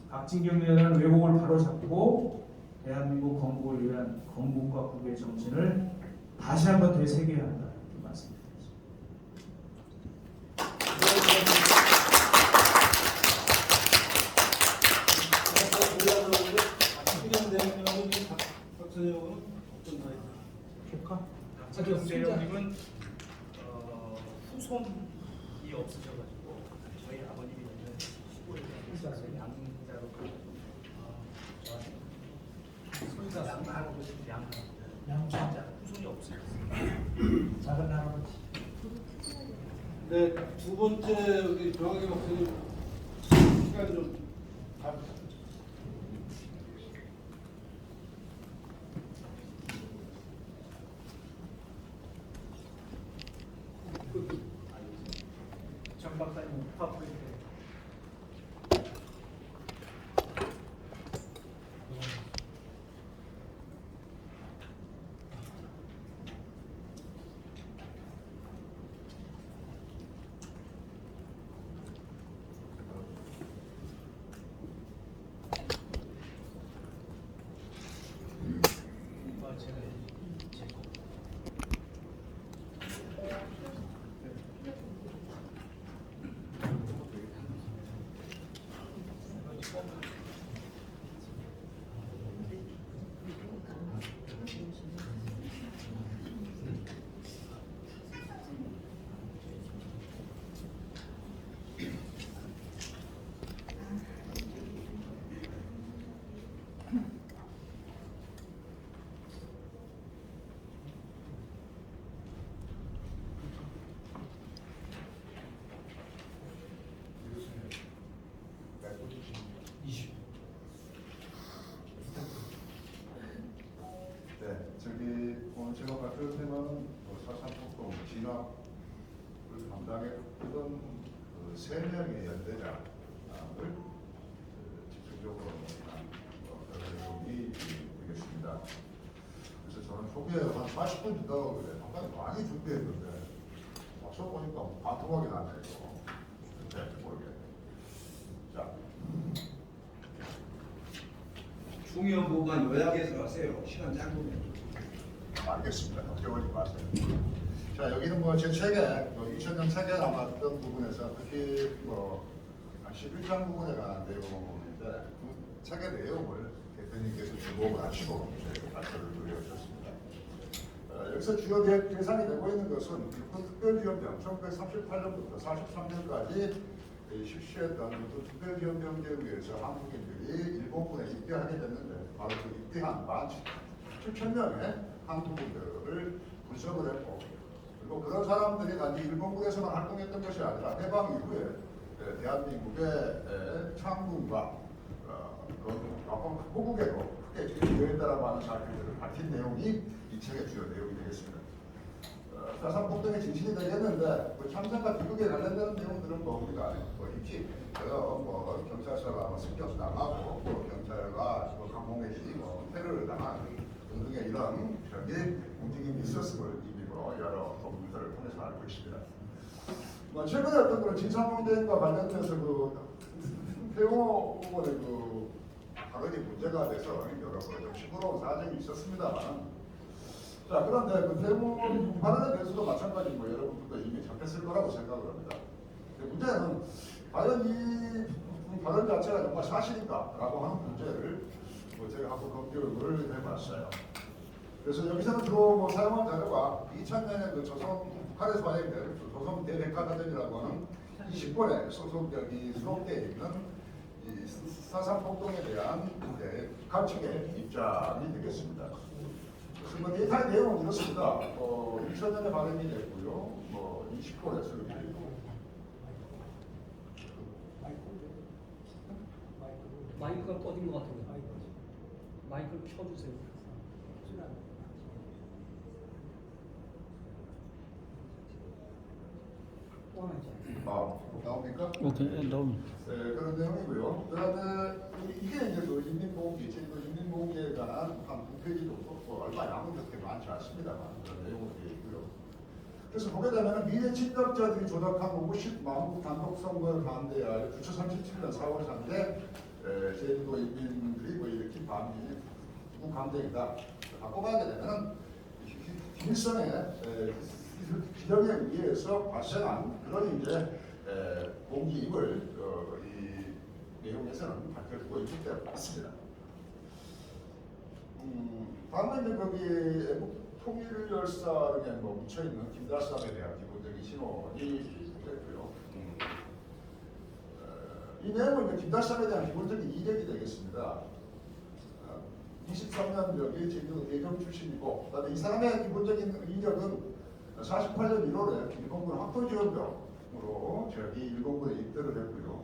박진경 의원은 왜곡을 바로잡고 대한민국 건국을 위한 건국과 국의 정신을 다시 한번 되새겨야 한다 이렇게 말씀드리겠습니다. 박진경 대령님은 후손이 없으셔가지고 저희 아버님이 있는 시골에 양자로 양자 후손이 없어요. 작은 할아버지. 네, 두 번째 우리 병학의 목소리 시간 좀 가주세요. 정 박사님 파프리카. 네, 저기 오늘 제가 발표할 테마는 사상폭동 진압을 담당했던 세 명의 연대장을 집중적으로 내용이 되겠습니다. 그래서 저는 초기에 한 40분 준다고 그래. 상당히 많이 준비했는데 막상 보니까 반토막이 나네요. 네, 모르겠네. 자. 중요한 부분만 요약해서 하세요. 시간 짧으면. 알겠습니다. 걱정하지 마세요. 자, 여기는 뭐 제 책에 2000년 책에 남았던 부분에서 특히 한 11장 부분에 관한 내용인데 그 책의 내용을 대표님께서 주목을 하시고 저희가 발표를 드려주셨습니다. 여기서 주요 대상이 되고 있는 것은 특별지원병 1938년부터 43년까지 실시했던 특별지원병제에 의해서 한국인들이 일본군에 입대하게 됐는데 바로 그 입대한 17,000명의 한국인들을 분석을 했고 그리고 그런 사람들이 단지 일본군에서만 활동했던 것이 아니라 해방 이후에 대한민국의 창군과 호국에도 크게 기여했다라고 하는 사실들을 밝힌 내용이 이 책의 주요 내용이 되겠습니다. 사상폭동의 진실이 되겠는데 참사과 비극에 관련된 내용들은 우리가 익히 경찰서가 습격 당하고 경찰과 강공회지 테러를 당한 등등의 이런 현재 움직임이 있었음을 이미 여러 문서를 통해서 알고 있습니다. 최근에 어떤 그런 진상문제과 관련돼서 태용호 후보의 발언이 문제가 돼서 여러 좀 시끄러운 사정이 있었습니다만. 자, 그런데 태용호 발언에 대해서도 마찬가지 여러분들도 이미 접했을 거라고 생각을 합니다. 문제는 과연 이 발언 자체가 정말 사실인가라고 하는 문제를 제가 한번 검토를 해봤어요. 그래서 여기서는 주로 사용한 자료가 2000년에 조선 북한에서 발행된 조선 대백과사전이라고 하는 20번에 소속력이 수록되어 있는 이 4.3 폭동에 대한 각측의 입장이 되겠습니다. 그래서 뭐 데이터의 내용은 이렇습니다. 2000년에 발행이 됐고요. 20번에 수록되어 있고. 마이크가 꺼진 것 같은데. 마이크를 켜주세요. 또 하나 있잖아요. 나옵니까? 오케이, 나옵니다. 네, 그런 내용이고요. 그다음에 이게 이제 그 인민보호기, 제주도 인민보호기에 관한 한 9페이지도 얼마 양은 그렇게 많지 않습니다만 그런 내용으로 되어 있고요. 그래서 보게 되면 미래 침략자들이 조작한 50만 단독 선거에 반대하여 1937년 4월 3일에 제주도 인민들이 뭐 일으킨 반민이 감정이다. 바꿔봐야 되면은 김일성의 기령에 의해서 발생한 그런 이제 공기임을 이 내용에서는 밝혀지고 있기 때문에 맞습니다. 다음은 이제 거기 통일열사에 묻혀 있는 김달삼에 대한 기본적인 신원이 됐고요. 이 내용은 이제 김달삼에 대한 기본적인 이력이 되겠습니다. 23년 여기 제주도 대전 출신이고, 그다음에 이 사람의 기본적인 이력은 48년 1월에 일본군 학도지원병으로 저기 일본군에 입대를 했고요.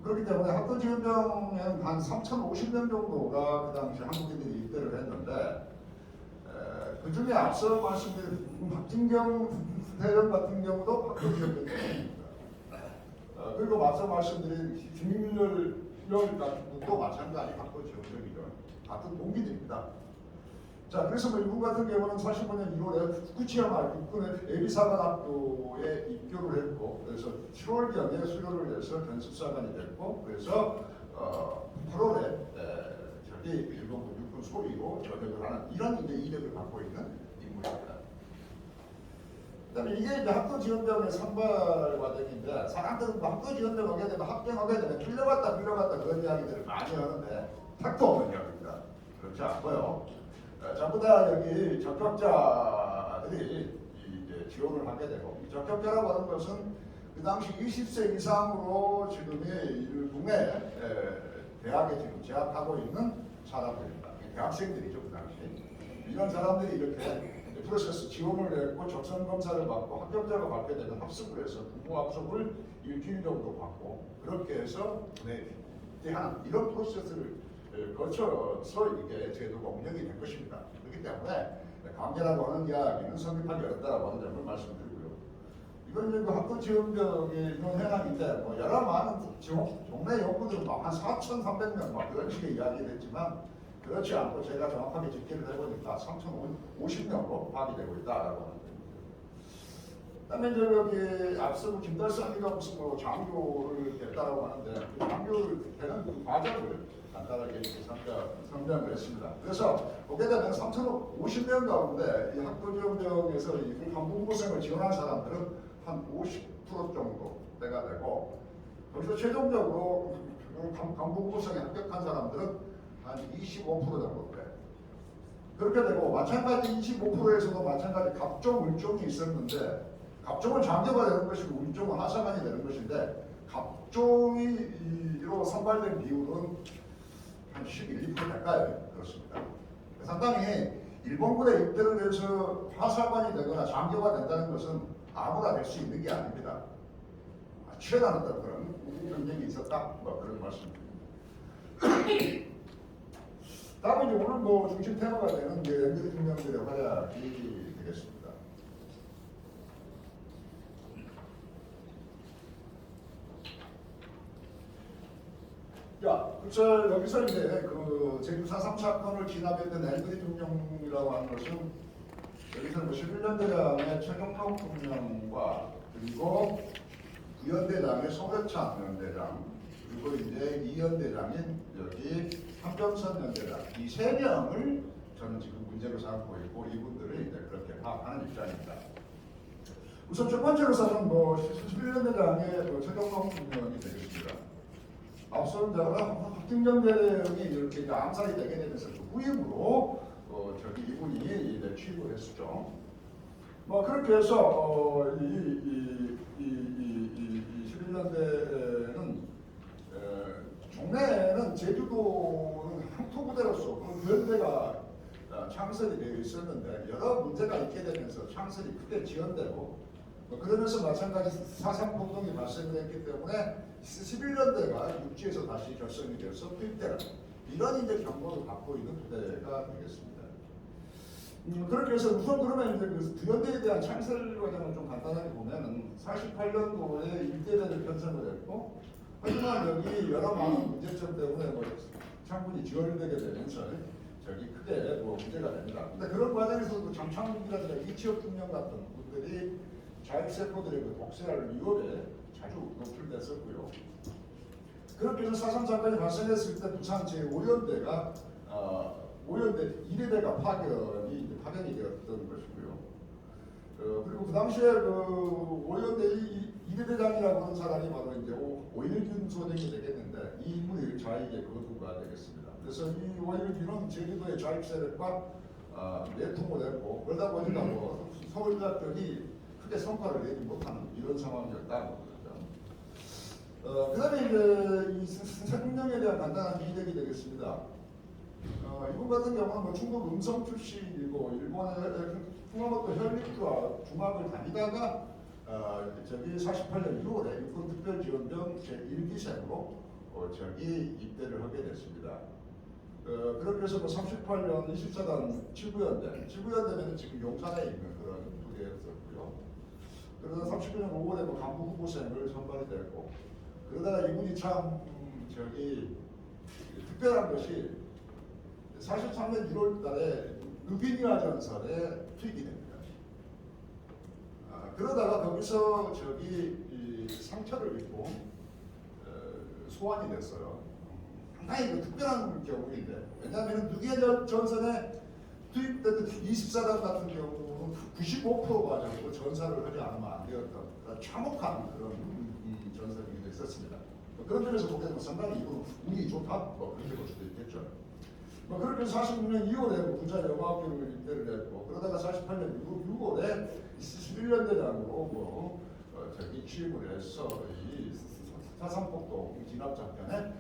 그렇기 때문에 학도지원병에는 한 3,050명 정도가 그 당시 한국인들이 입대를 했는데, 그 중에 앞서 말씀드린 박진경 대령 같은 경우도 학도지원병입니다. 그리고 앞서 말씀드린 김일열 같은 분도 마찬가지 학도지원병이죠. 같은 동기들입니다. 자, 그래서 뭐 이분 같은 경우는 45년 2월에 후쿠치야마 육군의 에비사관학교에 입교를 했고, 그래서 7월경에 수료를 해서 견습사관이 됐고, 그래서 8월에 저기 일본군 육군 소위로 전역을 하는 이런 이제 이력을 갖고 있는 인물입니다. 그다음에 이게 이제 학도지원병의 선발 과정인데, 사람들은 뭐 학도지원병 하게 되면 합병하게 되면 빌려갔다 그런 이야기들을 많이 하는데 택도 없는 이야기입니다. 그렇지 않고요. 전부 다 여기 적격자들이 이제 지원을 하게 되고, 이 적격자라고 하는 것은 그 당시 20세 이상으로 지금의 국내 대학에 지금 재학하고 있는 사람들입니다. 대학생들이죠, 그 당시. 이런 사람들이 이렇게 프로세스 지원을 했고 적성 검사를 받고 합격자가 받게 되면 합숙을 해서 부모학습을 일주일 정도 받고, 그렇게 해서 대한 이런 프로세스를 거쳐서 이게 제도가 운영이 된 것입니다. 그렇기 때문에 관계라고 하는 이야기는 성립하기 어렵다라고 하는 점을 말씀드리고요. 이건 이제 그 학도지원병의 이런 현황인데, 뭐 여러 많은 종래 연구들은 한 4,300명 막 그런 식의 이야기를 했지만, 그렇지 않고 제가 정확하게 집계를 해보니까 3,050명으로 파악이 되고 있다라고 하는 겁니다. 그다음에 이제 여기 앞서 김달성이가 무슨 뭐 장교를 했다라고 하는데, 그 장교를 되는 그 과정을 간단하게 설명을 했습니다. 그래서 보게 되면 3,050명 가운데 이 학도지원병에서 이 한국고생을 지원한 사람들은 한 50% 정도가 되고, 거기서 최종적으로 간부고생에 합격한 사람들은 한 25% 정도 돼요. 그렇게 되고, 마찬가지 25%에서도 마찬가지 갑종, 울종이 있었는데, 갑종은 장교가 되는 것이고 울종은 하사관이 되는 것인데, 갑종이로 선발된 비율은 한 11, 2% 가까이 그렇습니다. 상당히 일본군에 입대를 해서 하사관이 되거나 장교가 된다는 것은 아무나 될 수 있는 게 아닙니다. 최대한 어떤 그런 경쟁이 있었다, 뭐 그런 말씀입니다. 다음은 이제 오늘 뭐 중심 테마가 되는 연결 증명들의 활약이 되겠습니다. 자, 그래서 여기서 이제 그 제주 4.3 사건을 진압했던 앵그리 중령이라고 하는 것은, 여기서 뭐 11년대장의 최종평 중령과 그리고 구연대장의 소회찬 연대장, 그리고 이제 2연대장인 여기 한병선 연대장, 이 세 명을 저는 지금 문제로 삼고 있고, 이분들을 이제 그렇게 파악하는 입장입니다. 우선 첫 번째로서는 뭐 11년대장의 최종평 중령이 되겠습니다. 앞서 박진경 대령이 이렇게 암살이 되게 되면서 그 후임으로 저기 이분이 이제 취임을 했었죠. 뭐 그렇게 해서 이 11년대에는 종래에는 제주도는 항토부대로서 부연대가 창설이 되어 있었는데 여러 문제가 있게 되면서 창설이 크게 지연되고 그러면서 마찬가지 4.3 폭동이 발생했기 때문에 11년대가 육지에서 다시 결성이 되어서 투입되는 이런 이제 경로를 갖고 있는 부대가 되겠습니다. 그렇게 해서 우선 그러면 이제 그 부연대에 대한 창설 과정을 좀 간단하게 보면은 48년도에 일대대를 편성을 했고 하지만 여기 여러 많은 문제점 때문에 뭐 창군이 지원되게 되면서 저기 크게 뭐 문제가 됩니다. 근데 그런 과정에서도 장창국이라든가 이치혁 등령 같은 분들이 자율세포들의 그 독세할 위협에 자주 노출됐었고요. 그렇게 해서 4.3 사건이 발생했을 때 부산 제5연대가 5연대 1회대가 파견이 되었던 것이고요. 그리고 그 당시에 그 5연대 1회대장이라고 하는 사람이 바로 이제 오일균 소장이 되겠는데 이 인물이 좌익의 거두가 되겠습니다. 그래서 이 오일균은 제주도의 좌익 세력과 내통을 했고 그러다 보니까 뭐 서울대학교이 크게 성과를 내지 못하는 이런 상황이었다고 그러죠. 그 다음에 이제 이 생명에 대한 간단한 비력이 되겠습니다. 이분 같은 경우는 뭐 중국 음성 출신이고 일본의 쿠마모토 혈립과 중학을 다니다가 저기 48년 6월에 육군특별지원병 제1기생으로 저기 입대를 하게 됐습니다. 그렇게 해서 뭐 38년 24단 7구연대는 지금 용산에 있는 그런 부대였었고요. 그러다 39년 5월에 뭐 간부 후보생을 선발이 됐고 그러다가 이분이 참 저기 특별한 것이 43년 1월 달에 루비니아 전설에 투입이 됩니다. 그러다가 거기서 저기 상처를 입고 소환이 됐어요. 상당히 특별한 경우인데 왜냐하면 루비니아 전선에 투입됐던 24단 같은 경우는 95%가 정도 전사를 하지 않으면 안 되었던 참혹한 그런 전설이 있었습니다. 그런 점에서 보게 되면 상당히 이건 운이 좋다 그렇게 볼 수도 있겠죠. 그렇게 46년 2월에 부자 영화학교를 입대를 했고 그러다가 48년 6월에 11년대장으로 저기 취임을 해서 이 4.3 폭동 진압 작전에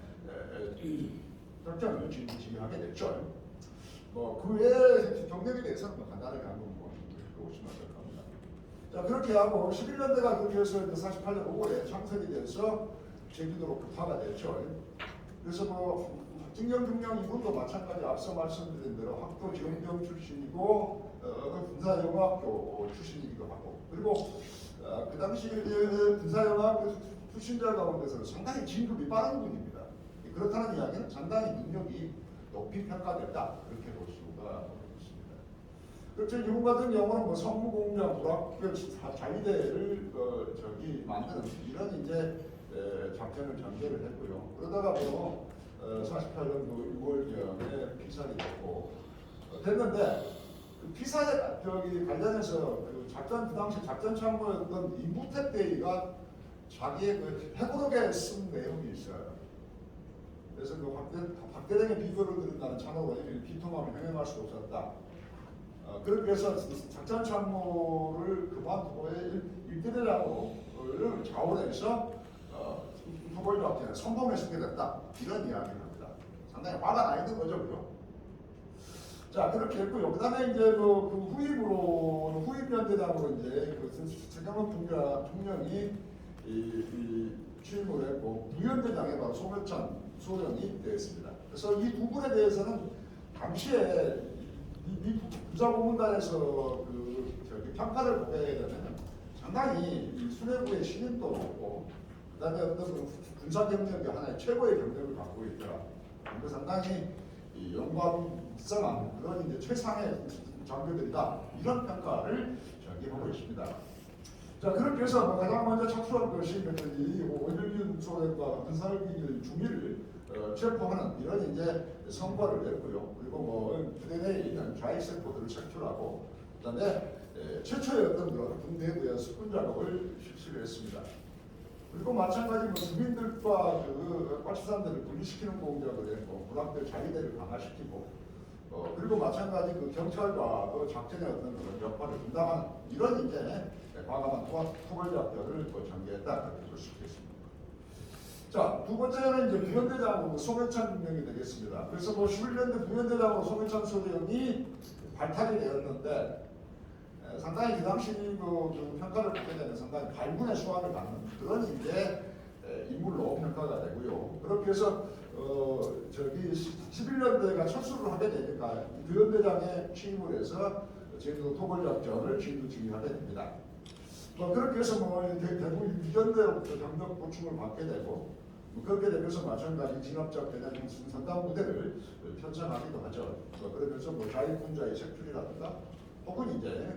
작전을 진행하게 됐죠. 그 외에 경력에 대해서는 간단하게 한번 보시면 될 겁니다. 자 그렇게 하고 11년대가 그렇게 해서 48년 5월에 창설이 돼서 제주도로 급파가 됐죠. 그래서 직영중령 이분도 마찬가지 앞서 말씀드린 대로 학도 지원병 출신이고 군사영화학교 출신이기도 하고 그리고 그 당시 군사영화학교 출신자 가운데서는 상당히 진급이 빠른 분입니다. 그렇다는 이야기는 상당히 능력이 높이 평가됐다 그렇게 볼 수가 있습니다. 그렇죠. 이분 같은 경우는 뭐 성무공장 불합격 자위대를 저기 만드는 이런 이제 작전을 전개를 했고요. 그러다가 48년도 6월경에 피살이 됐고 됐는데 그 피살에 저기 관련해서 그 작전 그 당시 작전 참모였던 이무택 대위가 자기의 그 해고록에 쓴 내용이 있어요. 그래서 그 박대령의 비교를 들은다는 참모가 비통함을 행행할 수 없었다. 그렇게 해서 작전 참모를 그만두고 일대대장으로 자원해서 후보를 잡기는 성공을 시게 됐다. 이런 이야기를 합니다. 상당히 화가 나 있는 거죠, 그죠? 자, 그렇게 했고요. 그 다음에 이제 그 후임으로, 후임연대장으로 이제 최경원 총령이 취임을 했고, 부위원대장에 바로 송여찬 소령이 되었습니다. 그래서 이 두 분에 대해서는 당시에 이 부사고문단에서 평가를 보게 되면 상당히 수뇌부의 신임도 높고, 그 다음에 어떤 군사 경력이 하나의 최고의 경력을 갖고 있더라. 상당히 영광성한 그런 이제 최상의 장교들이다. 이런 평가를 하고 있습니다. 자, 그렇게 해서 가장 먼저 착수한 것이 이 오일균 소련과 군사기를 중위를 체포하는 이런 이제 성과를 냈고요. 그리고 부대 내에 있는 좌익세포들을 색출하고, 그다음에 최초의 어떤 그런 군대에 수군 작업을 실시를 했습니다. 그리고 마찬가지 주민들과 그 과치산들을 분리시키는 공작을 했고, 군악들 자위대를 강화시키고, 그리고 마찬가지 그 경찰과 그 작전의 어떤 그런 역할을 분담하는 이런 이제 과감한 토벌작전을 전개했다 그렇게 볼 수 있겠습니다. 자, 두 번째는 이제 부연대장으로 송해찬 중령이 되겠습니다. 그래서 11년대 부연대장으로 송해찬 소령이 발탁이 되었는데 상당히 그 당시 그 평가를 보게 되면 상당히 발군의 수완을 갖는 그런 이제 인물로 평가가 되고요. 그렇게 해서 11년대가 철수를 하게 되니까 부연대장에 취임을 해서 제주도 토벌작전을 지휘하게 됩니다. 그렇게 해서 대구 6년대부터 병력 보충을 받게 되고 그렇게 되면서 마찬가지 진압작전의 선당 무대를 편성하기도 하죠. 그러면서 자위군자의 색출이라든가 혹은 이제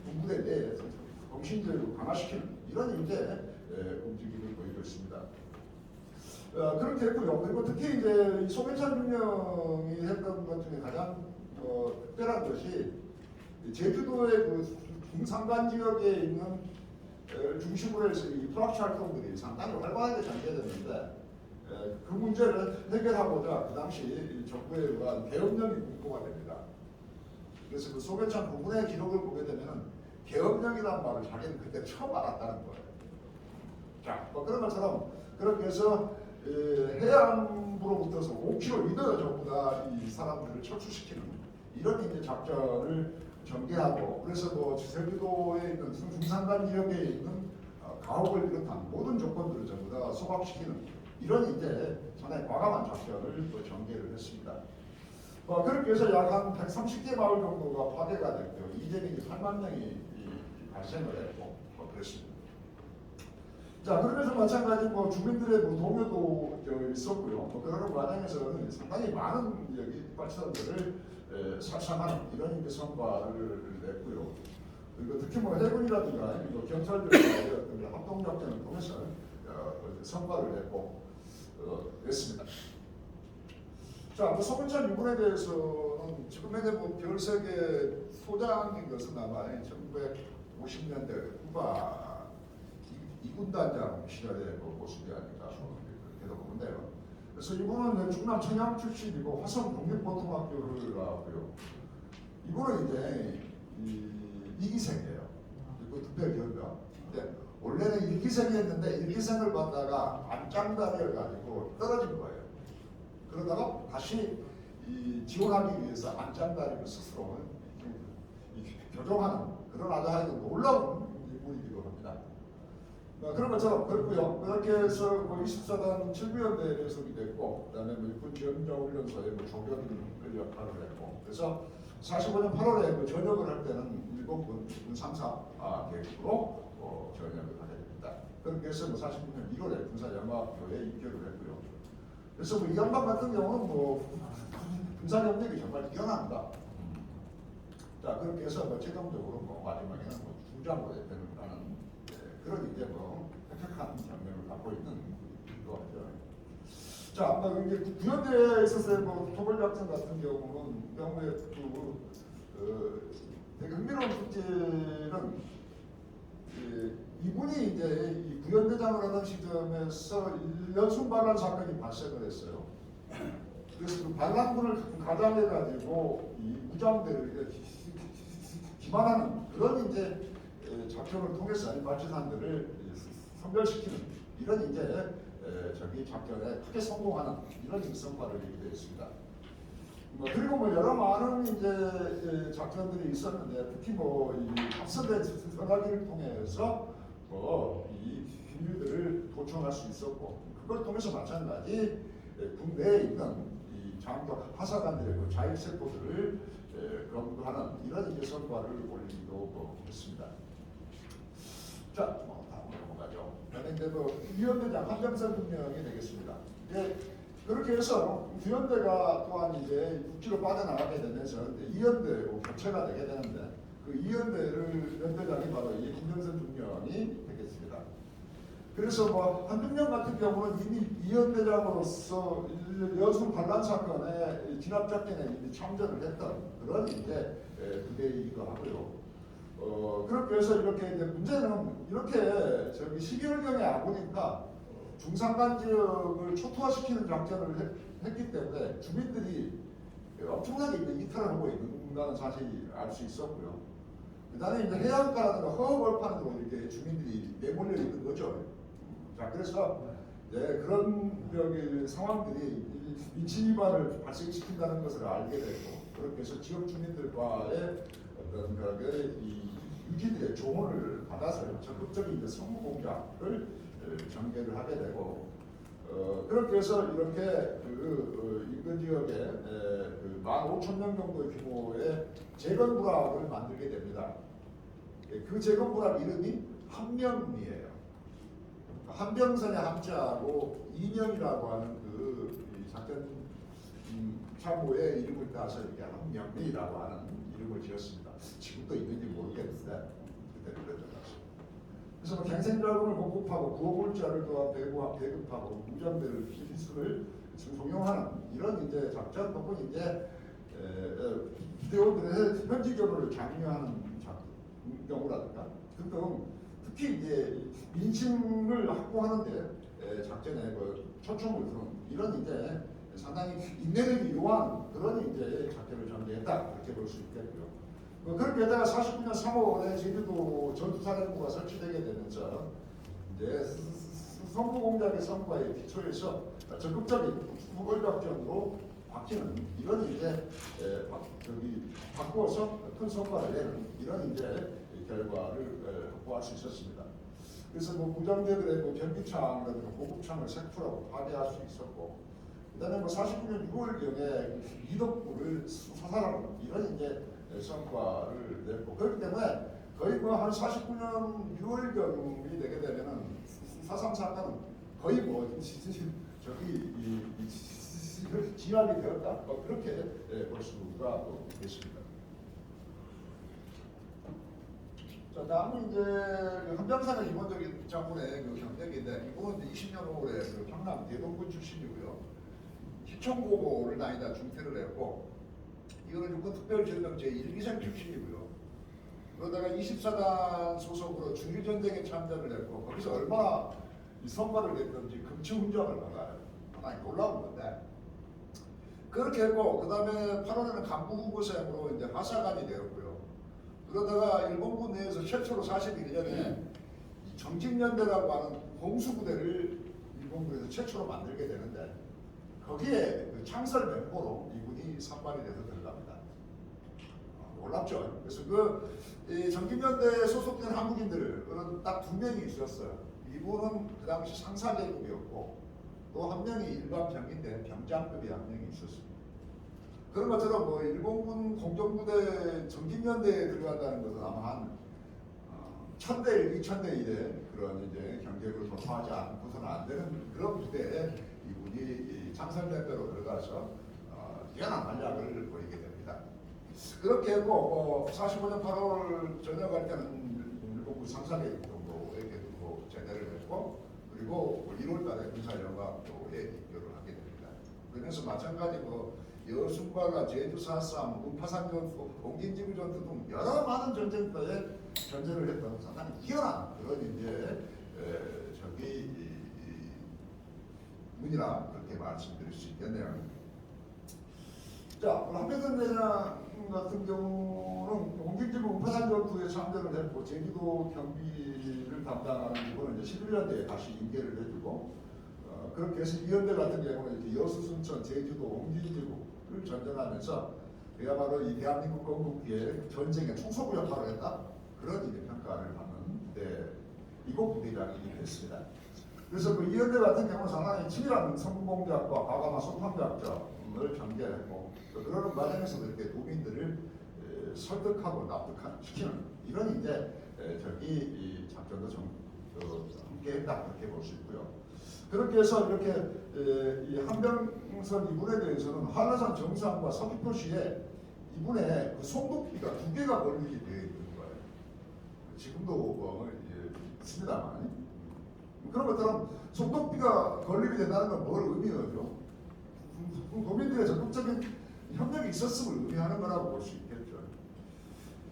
군부대 내에서 정신들을 강화시키는 이런 이제 움직임을 보이고 있습니다. 그렇게 했고요. 그리고 특히 이제 송해찬 중령이 했던 것 중에 가장 특별한 것이 제주도의 그 중산간 지역에 있는 중심으로 해서 이 프락시 활동들이 상당히 활발하게 전개됐는데 그 문제를 해결하고자 그 당시 정부에 의한 계엄령이 공포가 됩니다. 그래서 그 송해찬 부분의 기록을 보게 되면 계엄령이라는 말을 자기는 그때 처음 알았다는 거예요. 자, 그런 것처럼 그렇게 해서 해안부로부터서 5km 이내에 전부 다 이 사람들을 철수시키는 이런 이제 작전을 전개하고 그래서 제주도에 있는 중산간 지역에 있는 가옥을 비롯한 모든 조건들을 전부 다 소각시키는 이런 이제 상당히 과감한 작전을 전개를 했습니다. 그렇게 해서 약 한 130개 마을 정도가 파괴가 됐고요. 이재민이 8만 명이 발생을 했고 그랬습니다. 자, 그러면서 마찬가지 주민들의 동요도 있었고요. 그런 과정에서는 상당히 많은 이빨치산들을 살상하는 이런 이제 성과를 냈고요. 그리고 특히 해군이라든가 경찰들과의 어떤 합동작전을 통해서 성과를 냈고 그랬습니다. 자, 송해찬 유군에 대해서는 지금 현재 별세계 소장인 것은 아마 1950년대 후반 이군단장 시절의 모습이 아닌가 그렇게도 보는데요. 그래서 이분은 충남 청양 출신이고 화성 독립보통학교를 나왔고요. 이분은 이제 이기생이에요. 그리고 특별기업가. 근데 원래는 일기생이었는데 일기생을 받다가 안짱다리를 가지고 떨어진 거예요. 그러다가 다시 지원하기 위해서 안짱다리를 스스로 교정하는 그런 아주 아주 놀라운 인물이기도 합니다. 그런 것처럼 그렇고요. 그렇게 해서 24단 7부연대에 소속이 됐고, 그다음에 육군 지원자훈련소의 조교들 역할을 했고, 그래서 45년 8월에 전역을 할 때는 일본군 군 3사 계급으로 전역을 하게 됩니다. 그렇게 해서 49년 1월에 군사연합교에 입교를 했고요. 그래서 이 양반 같은 경우는 군사 경력이 정말 뛰어납니다. 자, 그렇게 해서 최종적으로 마지막에는 중장부에 되는다는 그런 이제 획획한 장면을 갖고 있는 것 같아요. 자, 이제 부연대에 있어서의 토벌작전 같은 경우에 되게 흥미로운 숙제는 이분이 이제 이 부연대장을 하던 시점에서 연순 반란 사건이 발생을 했어요. 그래서 그 반란군을 가장해가지고 이 무장대를 기만하는 그런 이제 작전을 통해서 발전산들을 선별시키는 이런 이제 작전에 크게 성공하는 이런 성과를 이루게 되었습니다. 그리고 여러 많은 이제 작전들이 있었는데 특히 이 합선대 전화기를 통해서 이 비밀들을 도청할 수 있었고 그걸 통해서 마찬가지 국내에 있는 이 장도 하사관들의 자율세포들을 검거하는 이런 이제 성과를 올리기도 했습니다. 자, 다음으로 넘어가죠. 그다음에 이제 위원대장 한정선 중령이 되겠습니다. 그렇게 해서 위원대가 또한 이제 국지로 빠져나가게 되면서 이연대로 교체가 되게 되는데 그 이연대를 연대장이 바로 이 한정선 중령이 되겠습니다. 그래서 한중령 같은 경우는 이미 이연대장으로서 여순 반란 사건의 진압작전에 이미 참전을 했던 그런 이제 부대이기도 하고요. 그렇게 해서 이렇게 이제 문제는 이렇게 12월경에 아보니까 중산간 지역을 초토화시키는 작전을 했기 때문에 주민들이 엄청나게 이제 이탈을 하고 있는다는 사실이 알 수 있었고요. 그다음에 이제 해안가라든가 허허벌판으로 이렇게 주민들이 내몰려 있는 거죠. 자, 그래서 그런 상황들이 인치 위반을 발생시킨다는 것을 알게 되고, 그렇게 해서 지역 주민들과의 어떤 이 유지들의 조언을 받아서 적극적인 성무 공작을 전개를 하게 되고, 그렇게 해서 이렇게 인근 지역에 15,000명 정도의 규모의 재건부락을 만들게 됩니다. 그 재건부락 이름이 함명리예요. 함병선의 함자하고 이명이라고 하는 그 작전 참모의 이름을 따서 이렇게 함명리라고 하는 이름을 지었습니다. 지금도 있는지 모르겠는데 그때는 그랬던 것 같습니다. 그래서 뭐 갱생자금을 공급하고 구호물자를 또한 배급하고 무장대를 필수를 송용하는 이런 이제 작전 혹은 이제 비대오들의 현지 경우를 장려하는 경우라든가 등등, 특히 이제 민심을 확보하는데 작전에 초점을 두는 이런 이제 상당히 인내력이 요한 그런 이제 작전을 전개했다, 이렇게 볼 수 있겠고요. 그렇게 하다가 49년 3월에 제주도 전투사령부가 설치되게 되면서 이제 성부 공작의 성과에 기초해서 적극적인 후벌 작전으로 바뀌는 이런 이제 바꾸어서 큰 성과를 내는 이런 이제 결과를 확보할 수 있었습니다. 그래서 무장대들의 변기창이라든가 보급창을 색출하고 파괴할 수 있었고, 그다음에 49년 6월경에 이덕부를 사살하는 이런 이제 성과를 냈고, 그렇기 때문에 거의 한 49년 6월경이 되게 되면은 4.3 사건은 거의 진압이 되었다, 그렇게 볼 수가 있습니다. 자, 다음은 이제 함장사는 이번적인 장군의 경력인데, 이분은 20년 5월에 경남 대동군 출신이고요. 시청고를 다니다 중퇴를 했고, 이거는 육군 특별전력 제1기생 출신이고요. 그러다가 24단 소속으로 중일전쟁에 참전을 했고, 거기서 얼마나 성과를 냈던지 금치훈장을 받아요. 상당히 놀라운 건데, 그렇게 했고, 그 다음에 8월에는 간부후보생으로 이제 하사관이 되었고요. 그러다가 일본군 내에서 최초로 41년에 정직연대라고 하는 공수부대를 일본군에서 최초로 만들게 되는데, 거기에 창설 멤버로 이분이 선발이 돼서 들어갑니다. 놀랍죠? 그래서 정직연대에 소속된 한국인들은 딱 2명이 있었어요. 이분은 그 당시 상사계급이었고, 또 한 명이 일반 병인데 병장급이 한 명이 있었습니다. 그런 것처럼 일본군 공정부대 정직연대에 들어간다는 것은 아마 한 1000대 1, 2000대 1의 그런 이제 경쟁을 돌파하지 않고서는 안 되는 그런 부대에 이분이 창설대대로 들어가서 뛰어난 활약을 보이게 됩니다. 그렇게 했고 45년 8월 전역할 때는 일본군 상사계급 정도에게 제대를 했고, 그리고 1월달에 군사연합도에 입교를 하게 됩니다. 그래서 마찬가지 여순발과 제주 4.3, 문파산 전투, 옹진지구 전투 등 여러 많은 전쟁터에 전쟁을 했던 상당히 뛰어난 그런 이제 분이라 그렇게 말씀드릴 수 있겠네요. 자, 한백선 대장 같은 경우는 옹진지구 문파산 전투에 참전을 했고, 제주도 경비를 담당하는 부분은 이제 11년대에 다시 인계를 해주고, 그렇게 해서 이연대 같은 경우는 이렇게 여수, 순천, 제주도, 옹진지구를 전전하면서 그야말로 이 대한민국 건국기에 전쟁의 총소부 역할을 했다, 그런 이제 평가를 받는 이곳 부대장이 됐습니다. 그래서 이연대 같은 경우는 상당히 치밀한 성공작과 과감한 소탕작전을 전개했고, 그러는 과정에서 이렇게 도민들을 설득하고 납득시키는 이런 이제 이 작전도 함께했다, 그렇게 볼 수 있고요. 그렇게 해서 이렇게 이 한병선 이분에 대해서는 한라산 정상과 서귀포시에 이분의 송도비가 2개가 건립이 되어 있는 거예요. 지금도 있습니다만, 그런 것처럼 송도비가 건립이 된다는 건 뭘 의미하죠? 도민들의 적극적인 협력이 있었음을 의미하는 거라고 볼 수 있겠죠.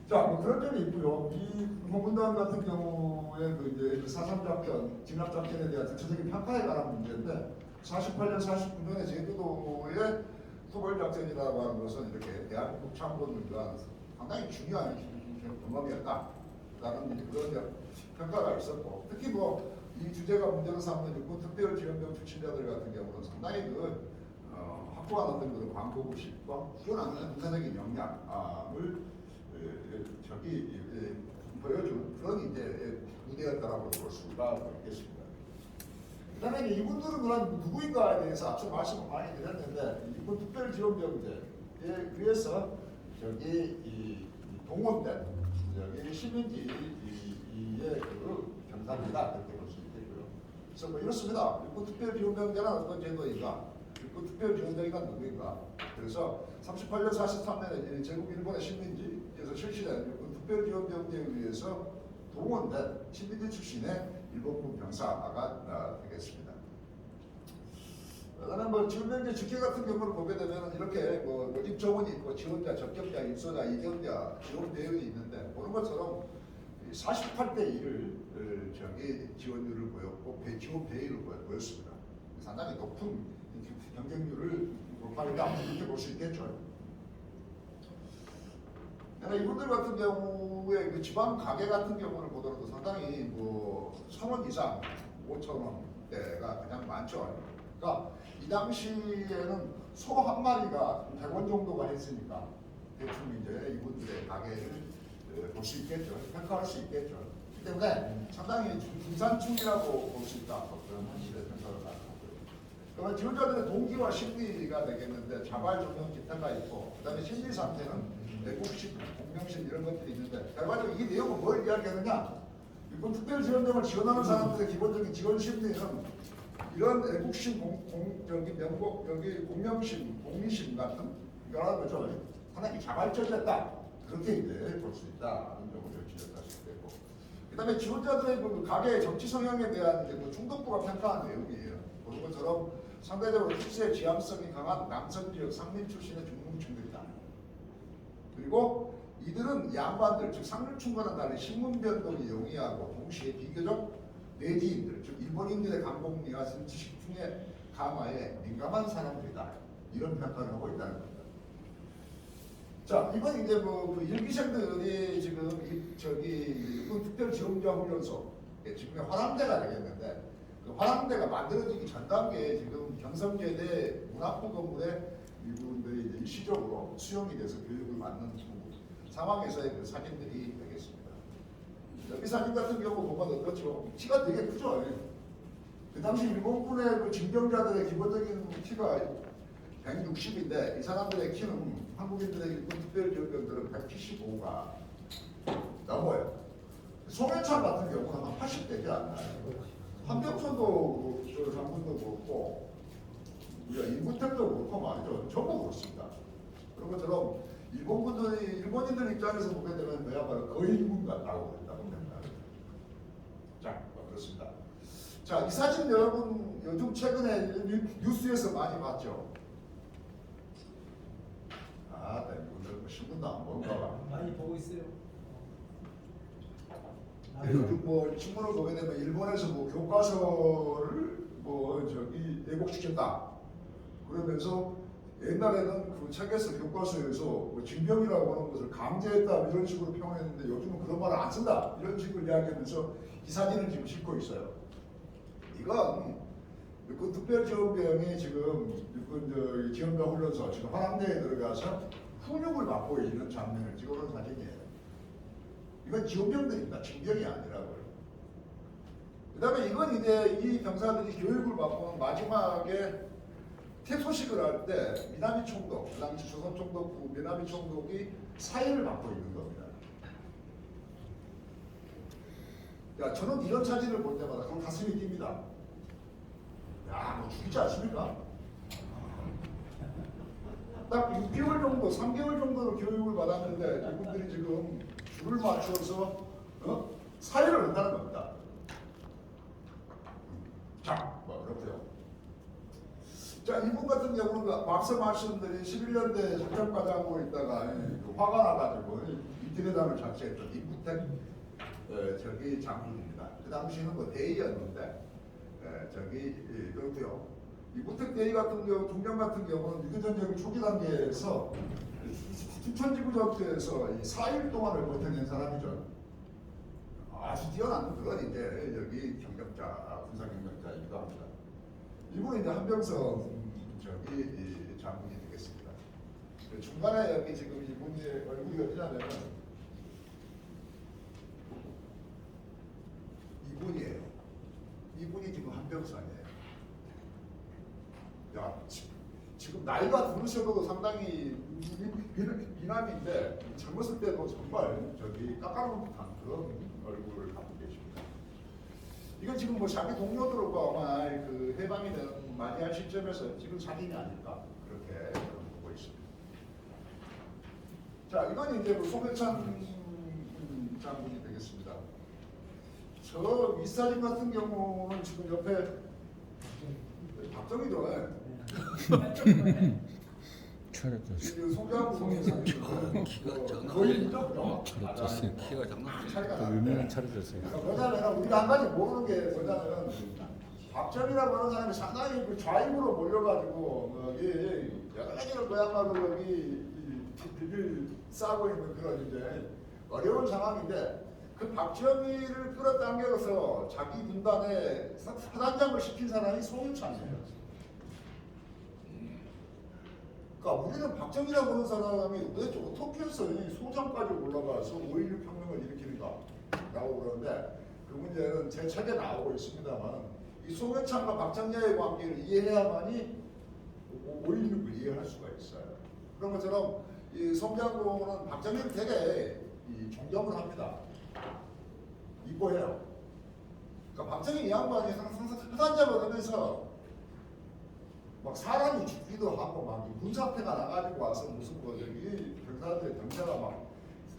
자, 그런 점이 있고요. 이 홍문단 같은 경우에 이제 4.3 작전, 진압 작전에 대한 전체적인 평가에 관한 문제인데, 48년, 49년에 제주도에 후벌 작전이라고 하는 것은 이렇게 대한민국 참모들과 상당히 중요한 경험이었다라는 그런 평가가 있었고, 특히 뭐 이 주제가 문제로 삼는 육군 특별지원병 출신자들 같은 경우는 상당히 확보한 어떤 그런 광고의식과 뛰어난 군사적인 역량을 보여준 그런 이제 무대였다라고 볼 수가 있겠습니다. 그다음에 이분들은 그런 누구인가에 대해서 앞서 말씀을 많이 드렸는데, 이분 특별지원병제에 의해서 이 동원된 시민지의 그 병사입니다. 그렇게 볼 수 있겠고요. 그래서 뭐 이렇습니다. 육군 특별지원병제는 어떤 제도인가? 육군 특별지원병이가 누구인가? 그래서 38년 43년에 제국 일본의 식민지에서 실시된 육군 특별지원병제에 의해서 동원된 식민지 출신의 일본군 병사가 되겠습니다. 그다음에 뭐 지원병제 직계 같은 경우를 보게 되면 이렇게 뭐 입조원이 있고 지원자, 적격자, 입소자, 이경자, 지원 대응이 있는데, 보는 것처럼 48대 1을 지원율을 보였고 지원 배율을 보였습니다. 상당히 높은 경쟁률을 돌파했다, 이렇게 볼 수 있겠죠. 이분들 같은 경우에 그 지방 가계 같은 경우를 보더라도 상당히 뭐 1,000원 이상, 5,000원대가 가장 많죠. 그러니까 이 당시에는 소 한 마리가 100원 정도가 했으니까 대충 이제 이분들의 가계를 볼 수 있겠죠. 평가할 수 있겠죠. 그렇기 때문에 상당히 중산층이라고 볼 수 있다. 그런 현실의 평가를 가능하고요. 그러면 지원자들의 동기와 심리가 되겠는데, 자발, 조명, 기타가 있고, 그 다음에 심리 상태는 애국심, 공명심 이런 것들이 있는데, 결과적으로 이 내용은 뭘 이야기하느냐? 일본 특별지원병을 지원하는 사람들의 기본적인 지원 심리는 이런 애국심, 공명심, 공리심 같은 이런 거죠. 하나님 자발적이었다. 그렇게 이제 볼 수 있다는 점을 지적할 수 있고, 그다음에 지원자들의 그 가계의 정치 성향에 대한 이제 그 중독부가 평가한 내용이에요. 그런 것처럼 상대적으로 특수의 지향성이 강한 남성 지역 상민 출신의 중농층들이다. 그리고 이들은 양반들, 즉 상류층과는 달리 신문 변동이 용이하고 동시에 비교적 내지인들, 즉 일본인들의 강복리와 지식풍의 강화에 민감한 사람들이다. 이런 평가를 하고 있다는 겁니다. 자, 이건 이제 그 일기생들이 지금 일본 특별지원자 훈련소, 지금의 화랑대가 되겠는데, 그 화랑대가 만들어지기 전 단계에 지금 경성제대 문학부 건물에 이분들이 이제 일시적으로 수용이 돼서 교육을 받는 상황에서의 그 사진들이 되겠습니다. 이 사진 같은 경우 보면 어떻죠? 키가 되게 크죠? 그 당시 일본군의 그 징병자들의 기본적인 키가 160인데, 이 사람들의 키는 한국인들의 일본 특별지원병들은 175가 넘어요. 송해찬 같은 경우는 한 80대가 안 나요. 한병선도 장군도 그렇고, 임구택도 그렇고 말이죠. 전부 그렇습니다. 그런 것처럼 일본인들 입장에서 보게 되면 그야말로 거인군 같다고 생각합니다. 자, 그렇습니다. 자, 이 사진 여러분 요즘 최근에 뉴스에서 많이 봤죠? 이분들 신문도 안 볼까? 많이 보고 있어요. 요즘 뭐 신문을 보게 되면 일본에서 뭐 교과서를 왜곡시켰다 그러면서, 옛날에는 그 책에서 교과서에서 뭐 징병이라고 하는 것을 강제했다 이런 식으로 표현했는데, 요즘은 그런 말을 안 쓴다 이런 식으로 이야기하면서 이 사진을 지금 싣고 있어요. 이건 육군 특별지원병이 지금 육군 지원병 훈련소 지금 화랑대에 들어가서 훈육을 받고 있는 장면을 찍어놓은 사진이에요. 이건 지원병들입니다. 징병이 아니라고요. 그 다음에 이건 이제 이 병사들이 교육을 받고 마지막에 퇴소식을 할 때 미나미 총독, 그 당시 조선 총독부 미나미 총독이 사인을 받고 있는 겁니다. 야, 저는 이런 사진을 볼 때마다 그럼 가슴이 뜁니다. 야, 뭐 죽이지 않습니까? 딱 6개월 정도, 3개월 정도로 교육을 받았는데 이분들이 지금 줄을 맞춰서 사회를 한다는 겁니다. 자, 뭐 그렇고요. 자, 이분 같은 경우는 앞서 말씀드린 11년대 작전과장으로 있다가 화가 나가지고 이태대단을 자체했던 임구택 장군입니다. 그 당시에는 뭐 대의였는데 그렇고요. 이 무택대위 같은 경우, 중령 같은 경우는 유교전쟁 초기 단계에서 춘천지구전투에서 4일 동안을 버텨낸 사람이죠. 아주 뛰어난 그런 이제 여기 경력자, 군사 경력자이기도 합니다. 이분은 이제 한병석 장군이 되겠습니다. 중간에 여기 지금 이분의 얼굴이 어디냐면은 이분이에요. 이분이 지금 한병석이에요. 야, 지금 나이가 들으셔도 상당히 미남인데 젊었을 때도 정말 저기 깎아놓은 듯한 그런 얼굴을 갖고 계십니다. 이건 지금 뭐 자기 동료들과 아마 그 해방이 되는 만이한 시점에서 지금 사진이 아닐까 그렇게 보고 있습니다. 자, 이건 이제 송해찬 장군이 되겠습니다. 저 윗사진 같은 경우는 지금 옆에 박정희도 송장군 거의 무조건 키가 장난 유명한 차려졌어요. 뭐냐면 우리가 한 가지 모르는 게 뭐냐면 박정희라고 하는 사람이 상당히 그 좌익으로 몰려가지고 여러 가지로 그야말로 여기 빚을 싸고 있는 그런 이제 어려운 상황인데 그 박정희를 끌어당겨서 자기 군단에 사단장을 시킨 사람이 송유찬이에요. 그러니까 우리는 박정희라고 하는 사람이 도대체 어떻게 해서 소장까지 올라가서 5.16 혁명을 일으키는가 라고 그러는데 그 문제는 제 책에 나오고 있습니다만 이 송유찬과 박정희의 관계를 이해해야만이 5.16을 이해할 수가 있어요. 그런 것처럼 이 송장군은 박정희를 되게 존경을 합니다. 이뻐해요. 그러니까 박정희 이 양반이 항상 사단장을 하면서 막 사람이 죽기도 하고 막 군사패가 나가지고 와서 무슨 뭐 여기 병사들의 병사가 막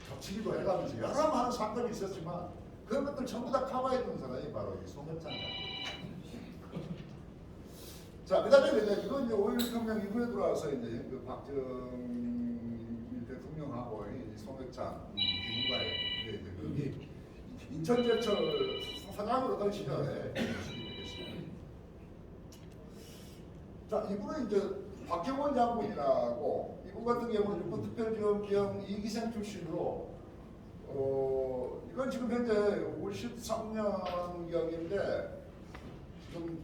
덮치기도 해가면서 여러 많은 사건이 있었지만 그런 것들 전부 다 커버해준 사람이 바로 이 송해찬. 자, 그다음에 이제 이건 이제 5.16 혁명 이후에 들어와서 이제 그 박정희 대통령하고 이 송해찬 누군가의 이제 그 인천제철 사장으로 하던 시절에 되겠습니다. 자, 이분은 이제 박경원 장군이라고 이분 같은 경우는 육군특별지원병 2기생 출신으로 이건 지금 현재 53년경인데 지금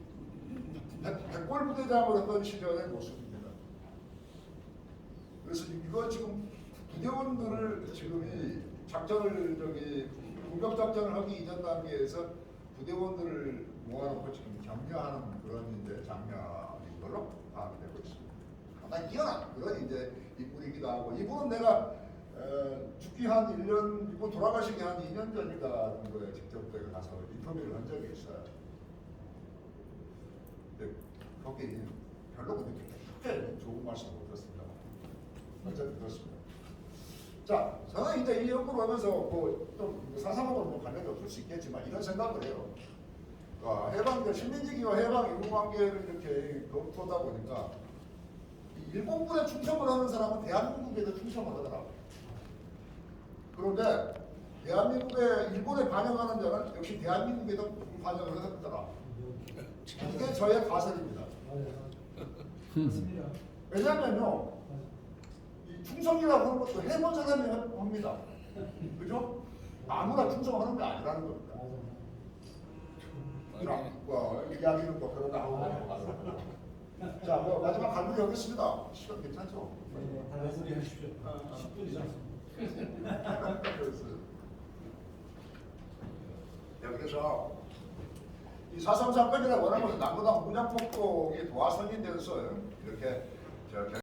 백골 부대장으로 했던 시절의 모습입니다. 그래서 이거 지금 부대원들을 지금 이 작전을 공격 작전을 하기 이전 단계에서 부대원들을 모아놓고 지금 격려하는 그런 이제 장면인 걸로 파악이 되고 있습니다. 상당히 뛰어난 그런 이제 인물이기도 하고 이분은 내가 죽기 한 1년, 이분 돌아가시기 한 2년 전인가 정도에 직접 내가 가서 인터뷰를 한 적이 있어요. 근데 거기 별로 그렇게 좋은 말씀 못 들었습니다. 어쨌든 그렇습니다. 자, 저는 이제 이 연구를 하면서 좀 사상하고는 관련이 없을 수 있겠지만 이런 생각을 해요. 해방, 식민지기와 해방 이후 관계를 이렇게 검토하다 보니까 일본군에 충성을 하는 사람은 대한민국에도 충성을 하더라고요. 그런데 대한민국에 일본에 반영하는 자는 역시 대한민국에도 반영을 하더라. 이게 저의 가설입니다. 왜냐하면요, 이 충성이라고 하는 것도 해본 사람이 합니다. 그죠? 아무나 충성하는 게 아니라는 겁니다. 이야기는 뭐 그런 나오고. 자, 뭐 마지막 갈무리 하겠습니다. 시간 괜찮죠? 네, 갈무리 하십시오. 10분이죠. 그래서 이 4.3 사건이라고 하는 것은 남부당 무장폭동이 도하선이 돼서 이렇게